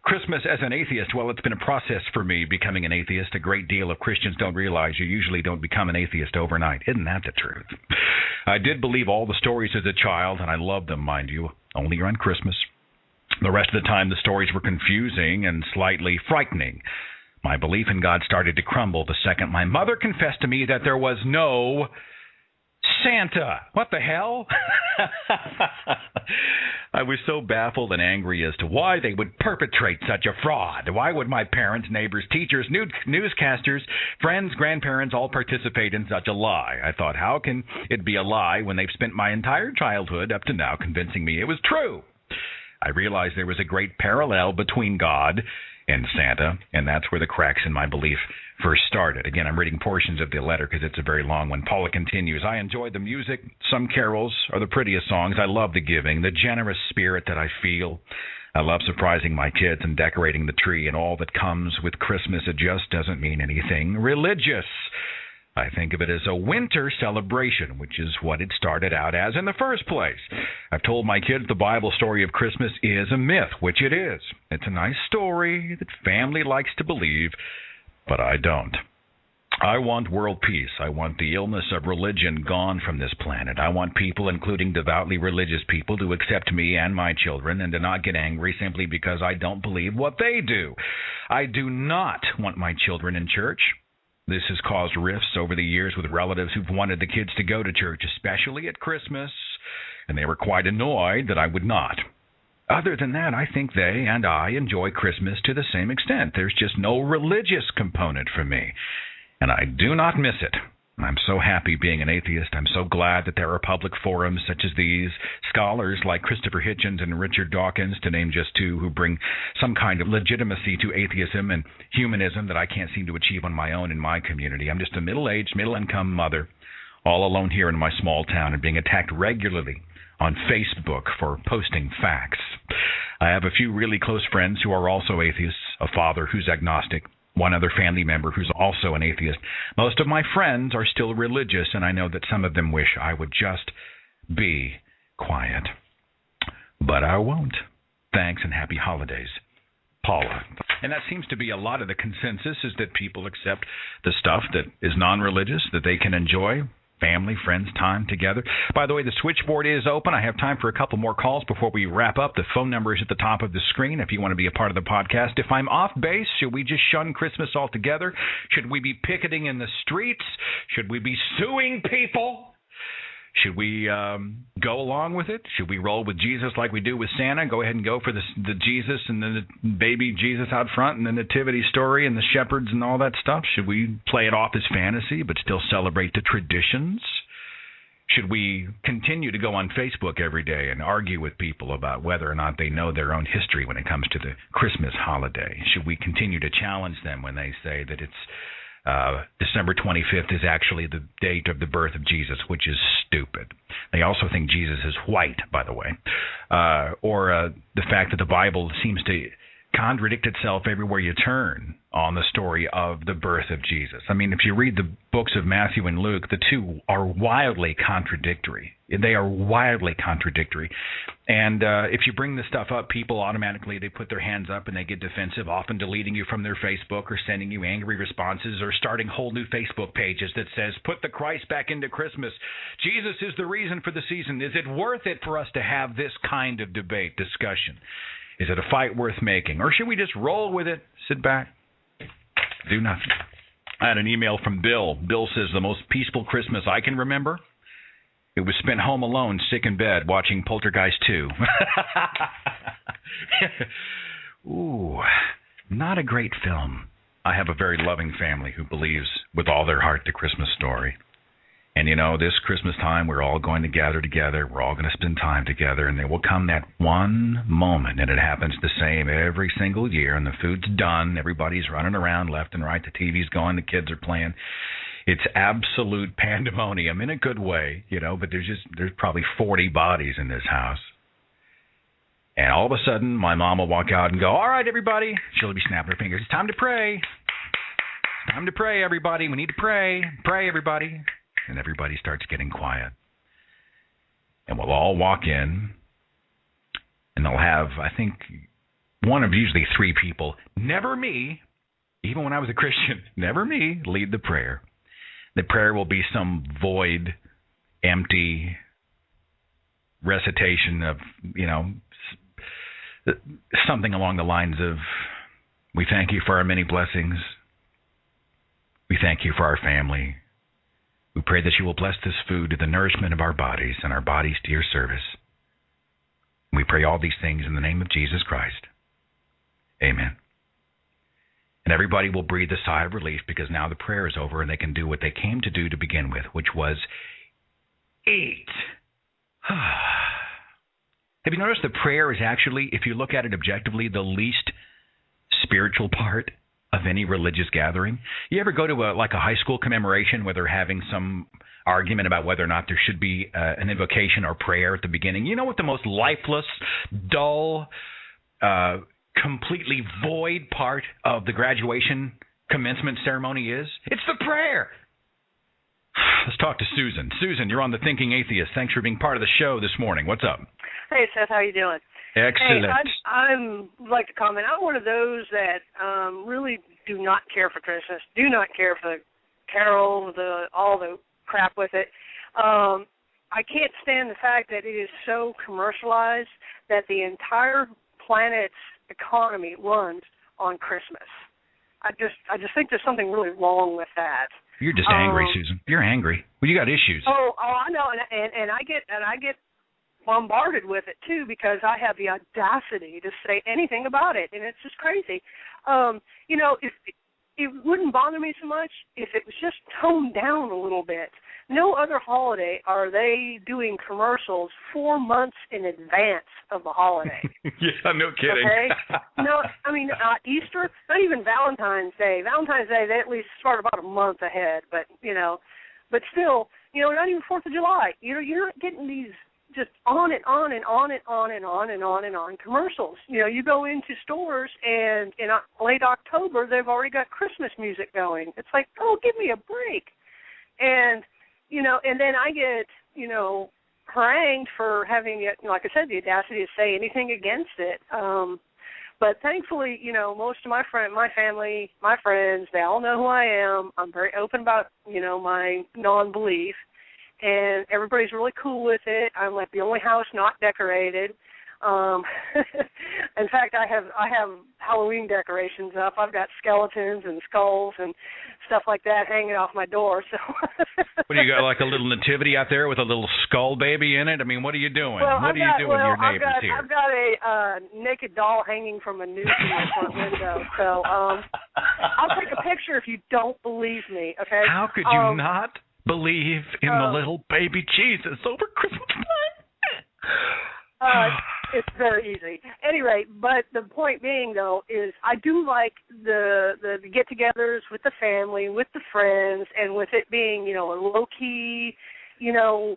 Christmas as an atheist, well, it's been a process for me becoming an atheist. A great deal of Christians don't realize you usually don't become an atheist overnight. Isn't that the truth? I did believe all the stories as a child, and I loved them, mind you, only around Christmas. The rest of the time, the stories were confusing and slightly frightening. My belief in God started to crumble the second my mother confessed to me that there was no Santa. What the hell? I was so baffled and angry as to why they would perpetrate such a fraud. Why would my parents, neighbors, teachers, newscasters, friends, grandparents all participate in such a lie? I thought, how can it be a lie when they've spent my entire childhood up to now convincing me it was true? I realized there was a great parallel between God and Santa, and that's where the cracks in my belief first started. Again, I'm reading portions of the letter because it's a very long one. Paula continues, I enjoyed the music. Some carols are the prettiest songs. I love the giving, the generous spirit that I feel. I love surprising my kids and decorating the tree, and all that comes with Christmas. It just doesn't mean anything religious. I think of it as a winter celebration, which is what it started out as in the first place. I've told my kids the Bible story of Christmas is a myth, which it is. It's a nice story that family likes to believe, but I don't. I want world peace. I want the illness of religion gone from this planet. I want people, including devoutly religious people, to accept me and my children and to not get angry simply because I don't believe what they do. I do not want my children in church. This has caused rifts over the years with relatives who've wanted the kids to go to church, especially at Christmas, and they were quite annoyed that I would not. Other than that, I think they and I enjoy Christmas to the same extent. There's just no religious component for me, and I do not miss it. I'm so happy being an atheist. I'm so glad that there are public forums such as these, scholars like Christopher Hitchens and Richard Dawkins, to name just two, who bring some kind of legitimacy to atheism and humanism that I can't seem to achieve on my own in my community. I'm just a middle-aged, middle-income mother, all alone here in my small town and being attacked regularly on Facebook for posting facts. I have a few really close friends who are also atheists, a father who's agnostic, one other family member who's also an atheist. Most of my friends are still religious, and I know that some of them wish I would just be quiet. But I won't. Thanks and happy holidays, Paula. And that seems to be a lot of the consensus, is that people accept the stuff that is non-religious, that they can enjoy. Family, friends, time together. By the way, the switchboard is open. I have time for a couple more calls before we wrap up. The phone number is at the top of the screen if you want to be a part of the podcast. If I'm off base, should we just shun Christmas altogether? Should we be picketing in the streets? Should we be suing people? Should we go along with it? Should we roll with Jesus like we do with Santa? Go ahead and go for the Jesus and the baby Jesus out front and the nativity story and the shepherds and all that stuff? Should we play it off as fantasy but still celebrate the traditions? Should we continue to go on Facebook every day and argue with people about whether or not they know their own history when it comes to the Christmas holiday? Should we continue to challenge them when they say that it's December 25th is actually the date of the birth of Jesus, which is stupid. They also think Jesus is white, by the way, or the fact that the Bible seems to contradict itself everywhere you turn on the story of the birth of Jesus. I mean, if you read the books of Matthew and Luke, the two are wildly contradictory. They are wildly contradictory. And if you bring this stuff up, people automatically, they put their hands up and they get defensive, often deleting you from their Facebook or sending you angry responses or starting whole new Facebook pages that says, put the Christ back into Christmas. Jesus is the reason for the season. Is it worth it for us to have this kind of debate, discussion? Is it a fight worth making? Or should we just roll with it, sit back, do nothing? I had an email from Bill. Bill says, the most peaceful Christmas I can remember, it was spent home alone, sick in bed, watching Poltergeist 2. Ooh, not a great film. I have a very loving family who believes with all their heart the Christmas story. And, you know, this Christmas time, we're all going to gather together. We're all going to spend time together. And there will come that one moment, and it happens the same every single year. And the food's done. Everybody's running around left and right. The TV's going. The kids are playing. It's absolute pandemonium in a good way, you know, but there's probably 40 bodies in this house. And all of a sudden, my mom will walk out and go, all right, everybody. She'll be snapping her fingers. It's time to pray. It's time to pray, everybody. We need to pray. Pray, everybody. And everybody starts getting quiet. And we'll all walk in, and they'll have, I think, one of usually three people, never me, even when I was a Christian, never me, lead the prayer. The prayer will be some void, empty recitation of, you know, something along the lines of, we thank you for our many blessings. We thank you for our family. We pray that you will bless this food to the nourishment of our bodies and our bodies to your service. We pray all these things in the name of Jesus Christ. Amen. And everybody will breathe a sigh of relief because now the prayer is over and they can do what they came to do to begin with, which was eat. Have you noticed the prayer is actually, if you look at it objectively, the least spiritual part of any religious gathering? You ever go to a high school commemoration where they're having some argument about whether or not there should be an invocation or prayer at the beginning? You know what the most lifeless, dull, completely void part of the graduation commencement ceremony is? It's the prayer. Let's talk to Susan. Susan, you're on The Thinking Atheist. Thanks for being part of the show this morning. What's up? Hey, Seth, how you doing? Excellent. Hey, I'm like to comment. I'm one of those that really do not care for Christmas, do not care for carols, all the crap with it. I can't stand the fact that it is so commercialized that the entire planet's economy runs on Christmas. I just think there's something really wrong with that. You're just angry, Susan. You're angry. Well, you got issues. Oh, I know, and I get bombarded with it too, because I have the audacity to say anything about it, and it's just crazy. If it wouldn't bother me so much if it was just toned down a little bit. No other holiday are they doing commercials 4 months in advance of the holiday. Yeah, no kidding. Okay? No, I mean, Easter, not even Valentine's Day. Valentine's Day, they at least start about a month ahead, but still, not even 4th of July. You're not getting these just on and on and on and on and on and on and on commercials. You go into stores, and in late October, they've already got Christmas music going. It's like, oh, give me a break. And and then I get, harangued for having, like I said, the audacity to say anything against it. But thankfully, most of my family, my friends, they all know who I am. I'm very open about, my non-belief, and everybody's really cool with it. I'm like the only house not decorated. In fact, I have Halloween decorations up. I've got skeletons and skulls and stuff like that hanging off my door. So, what do you got, like a little nativity out there with a little skull baby in it? I mean, what are you doing? What are you doing with your neighbors here? I've got a naked doll hanging from a noose in my front window. So I'll take a picture if you don't believe me. Okay? How could you not believe in the little baby Jesus over Christmas time? It's very easy. Anyway, but the point being, though, is I do like the get-togethers with the family, with the friends, and with it being, a low-key, a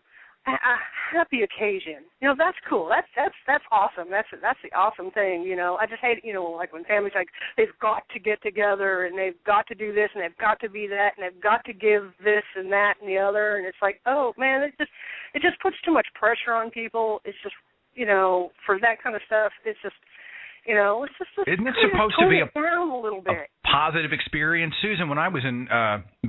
happy occasion. That's cool. That's awesome. That's the awesome thing. I just hate, like when families like they've got to get together and they've got to do this and they've got to be that and they've got to give this and that and the other, and it's like, oh man, it just puts too much pressure on people. It's just for that kind of stuff, it's just, it's just isn't it supposed to be a little bit positive experience, Susan? When I was in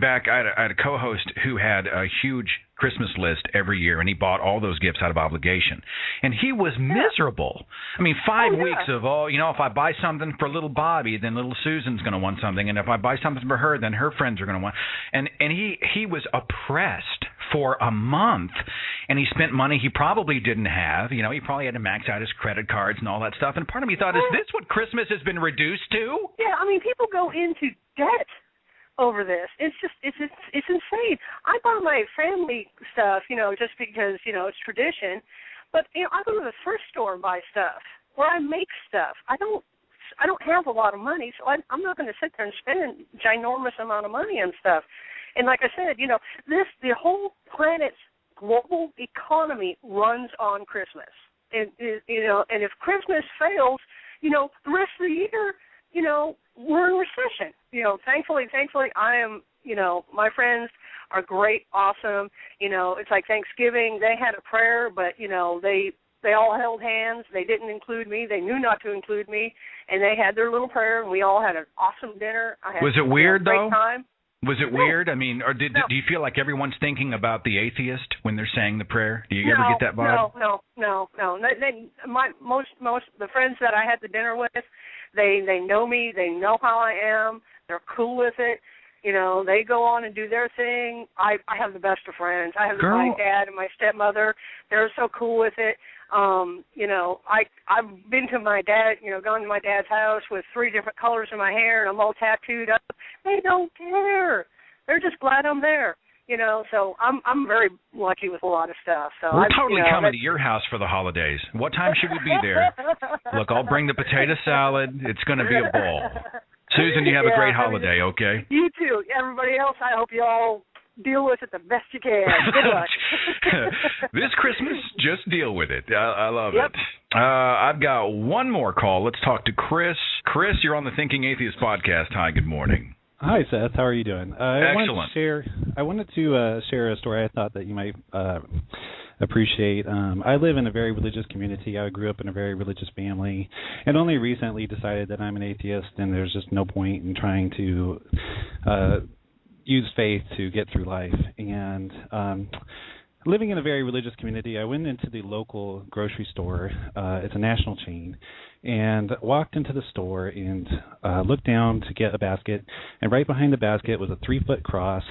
back, I had a co-host who had a huge Christmas list every year, and he bought all those gifts out of obligation, and he was miserable. I mean, 5 weeks of if I buy something for little Bobby, then little Susan's going to want something, and if I buy something for her, then her friends are going to want. And he was oppressed for a month, and he spent money he probably didn't have. He probably had to max out his credit cards and all that stuff. And part of me thought, is this what Christmas has been reduced to? Yeah, I mean, people go into debt over this. It's insane. I buy my family stuff, just because, it's tradition. But, I go to the thrift store and buy stuff, where I make stuff. I don't have a lot of money, so I'm not going to sit there and spend a ginormous amount of money on stuff. And like I said, the whole planet's global economy runs on Christmas. And, and if Christmas fails, the rest of the year, we're in recession. Thankfully, I am, my friends are great, awesome. It's like Thanksgiving. They had a prayer, but, they all held hands. They didn't include me. They knew not to include me. And they had their little prayer, and we all had an awesome dinner. Was it weird, though? Great time. Was it weird? I mean, or do you feel like everyone's thinking about the atheist when they're saying the prayer? Do you ever get that vibe? No. Most the friends that I had the dinner with, they know me. They know how I am. They're cool with it. They go on and do their thing. I have the best of friends. I have my dad and my stepmother. They're so cool with it. I've been to my dad, gone to my dad's house with 3 different colors in my hair and I'm all tattooed up. They don't care. They're just glad I'm there. So I'm very lucky with a lot of stuff. So we're totally coming to your house for the holidays. What time should we be there? Look, I'll bring the potato salad. It's going to be a ball. Susan, you have a great holiday, okay? You too. Everybody else, I hope you all deal with it the best you can. Good luck. This Christmas, just deal with it. I love it. I've got one more call. Let's talk to Chris. Chris, you're on the Thinking Atheist podcast. Hi, good morning. Hi, Seth. How are you doing? Excellent. I wanted to share a story I thought that you might appreciate. I live in a very religious community. I grew up in a very religious family and only recently decided that I'm an atheist and there's just no point in trying to use faith to get through life. And living in a very religious community, I went into the local grocery store. It's a national chain. And walked into the store and looked down to get a basket. And right behind the basket was a 3-foot cross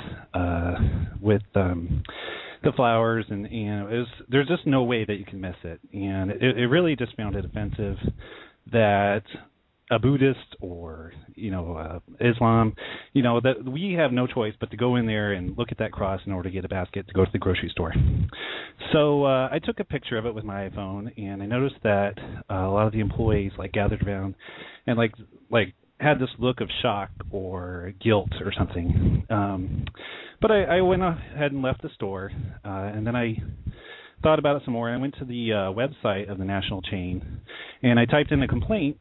with the flowers. And there's just no way that you can miss it. And it really just found it offensive that a Buddhist or, Islam, that we have no choice but to go in there and look at that cross in order to get a basket to go to the grocery store. So I took a picture of it with my iPhone, and I noticed that a lot of the employees gathered around and had this look of shock or guilt or something. But I went ahead and left the store, and then I thought about it some more. I went to the website of the national chain, and I typed in a complaint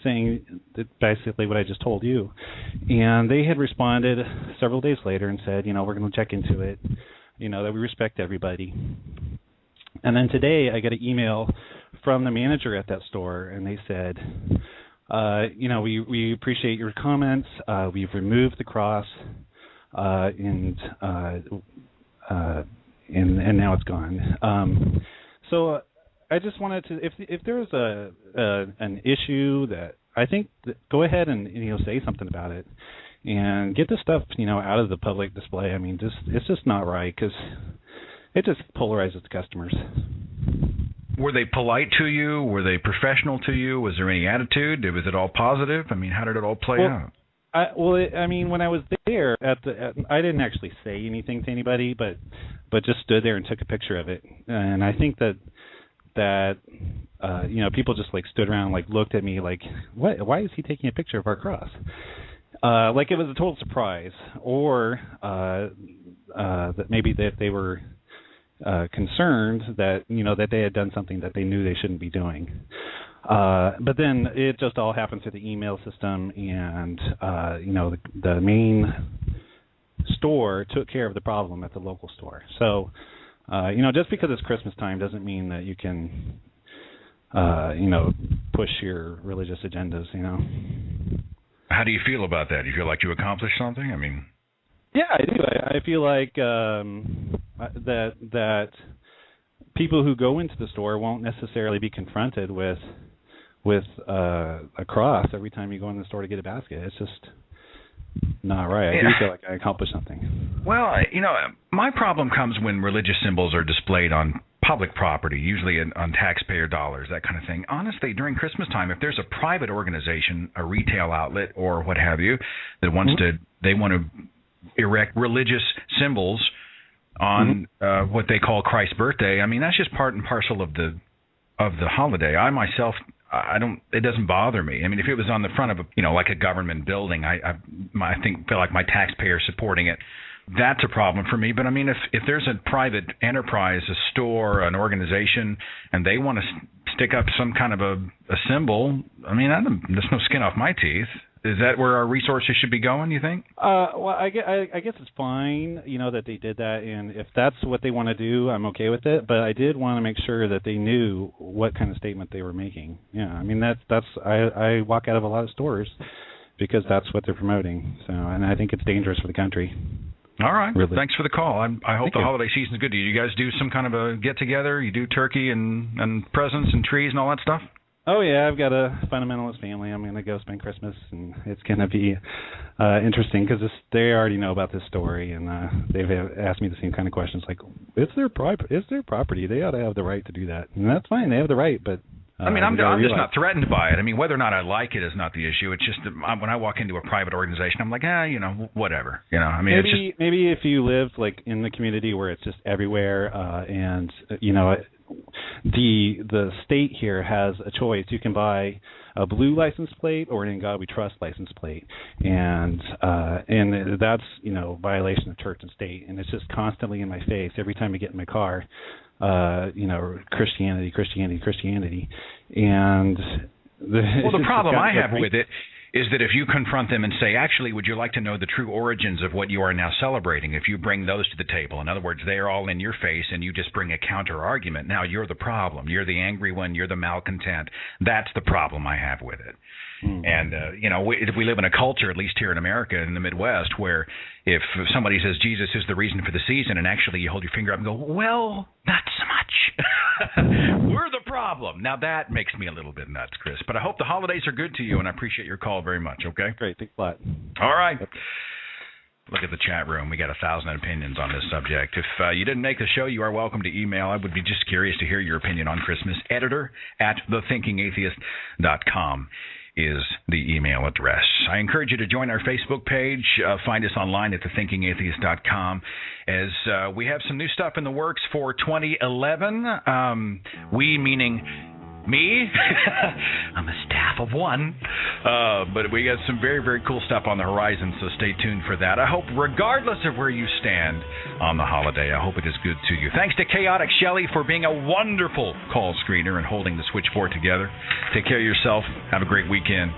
saying that basically what I just told you. And they had responded several days later and said, we're going to check into it, that we respect everybody. And then today I got an email from the manager at that store, and they said, we appreciate your comments. We've removed the cross, and now it's gone. So I just wanted to, if there's an issue that I think, go ahead and say something about it, and get this stuff out of the public display. I mean, it's just not right, because it just polarizes the customers. Were they polite to you? Were they professional to you? Was there any attitude? Was it all positive? I mean, how did it all play out? When I was there I didn't actually say anything to anybody, but just stood there and took a picture of it. And I think that people just stood around, looked at me what? Why is he taking a picture of our cross? It was a total surprise, or that maybe that they were concerned that that they had done something that they knew they shouldn't be doing. But then it just all happened through the email system, and the main store took care of the problem at the local store. So just because it's Christmas time doesn't mean that you can push your religious agendas. How do you feel about that? Do you feel like you accomplished something? I mean, yeah, I do. I feel like that people who go into the store won't necessarily be confronted with a cross every time you go in the store to get a basket. It's just not right. I do feel like I accomplished something. Well, my problem comes when religious symbols are displayed on public property, usually on taxpayer dollars, that kind of thing. Honestly, during Christmas time, if there's a private organization, a retail outlet or what have you, that wants they want to erect religious symbols on what they call Christ's birthday, I mean, that's just part and parcel of the holiday. I myself, it doesn't bother me. I mean, if it was on the front of a government building, I feel like my taxpayer supporting it, that's a problem for me. But I mean, if there's a private enterprise, a store, an organization, and they want to stick up some kind of a symbol, I mean, there's no skin off my teeth. Is that where our resources should be going, you think? Well, I guess it's fine, that they did that, and if that's what they want to do, I'm okay with it. But I did want to make sure that they knew what kind of statement they were making. Yeah, I mean, I walk out of a lot of stores because that's what they're promoting. So, and I think it's dangerous for the country. All right. Really. Thanks for the call. I hope the holiday season's good to you. You guys do some kind of a get-together? You do turkey and presents and trees and all that stuff? Oh, yeah. I've got a fundamentalist family. I'm going to go spend Christmas, and it's going to be interesting because they already know about this story, and they've asked me the same kind of questions like, it's their property. They ought to have the right to do that. And that's fine. They have the right, but... I'm just not threatened by it. I mean, whether or not I like it is not the issue. It's just when I walk into a private organization, I'm like, whatever. I mean, maybe if you live in the community where it's just everywhere, and the state here has a choice. You can buy a blue license plate or an In God We Trust license plate, and that's violation of church and state, and it's just constantly in my face every time I get in my car. Christianity, and the problem I have with it is that if you confront them and say, actually, would you like to know the true origins of what you are now celebrating? If you bring those to the table, in other words, they are all in your face and you just bring a counter argument, now you're the problem. You're the angry one. You're the malcontent. That's the problem I have with it. And, we live in a culture, at least here in America, in the Midwest, where if somebody says Jesus is the reason for the season, and actually you hold your finger up and go, well, not so much. We're the problem. Now, that makes me a little bit nuts, Chris. But I hope the holidays are good to you, and I appreciate your call very much, okay? Great. Thanks a lot. All right. Look at the chat room. We got 1,000 opinions on this subject. If you didn't make the show, you are welcome to email. I would be just curious to hear your opinion on Christmas. editor@thethinkingatheist.com is the email address. I encourage you to join our Facebook page. Find us online at thethinkingatheist.com, as we have some new stuff in the works for 2011. We meaning me. I'm a staff of one. But we got some very, very cool stuff on the horizon, so stay tuned for that. I hope, regardless of where you stand on the holiday, I hope it is good to you. Thanks to Chaotic Shelley for being a wonderful call screener and holding the switchboard together. Take care of yourself. Have a great weekend.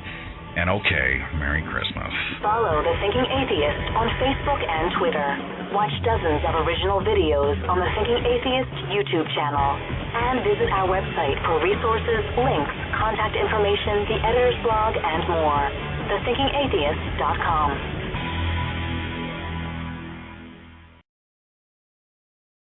And okay, Merry Christmas. Follow The Thinking Atheist on Facebook and Twitter. Watch dozens of original videos on The Thinking Atheist YouTube channel. And visit our website for resources, links, contact information, the editor's blog, and more. TheThinkingAtheist.com.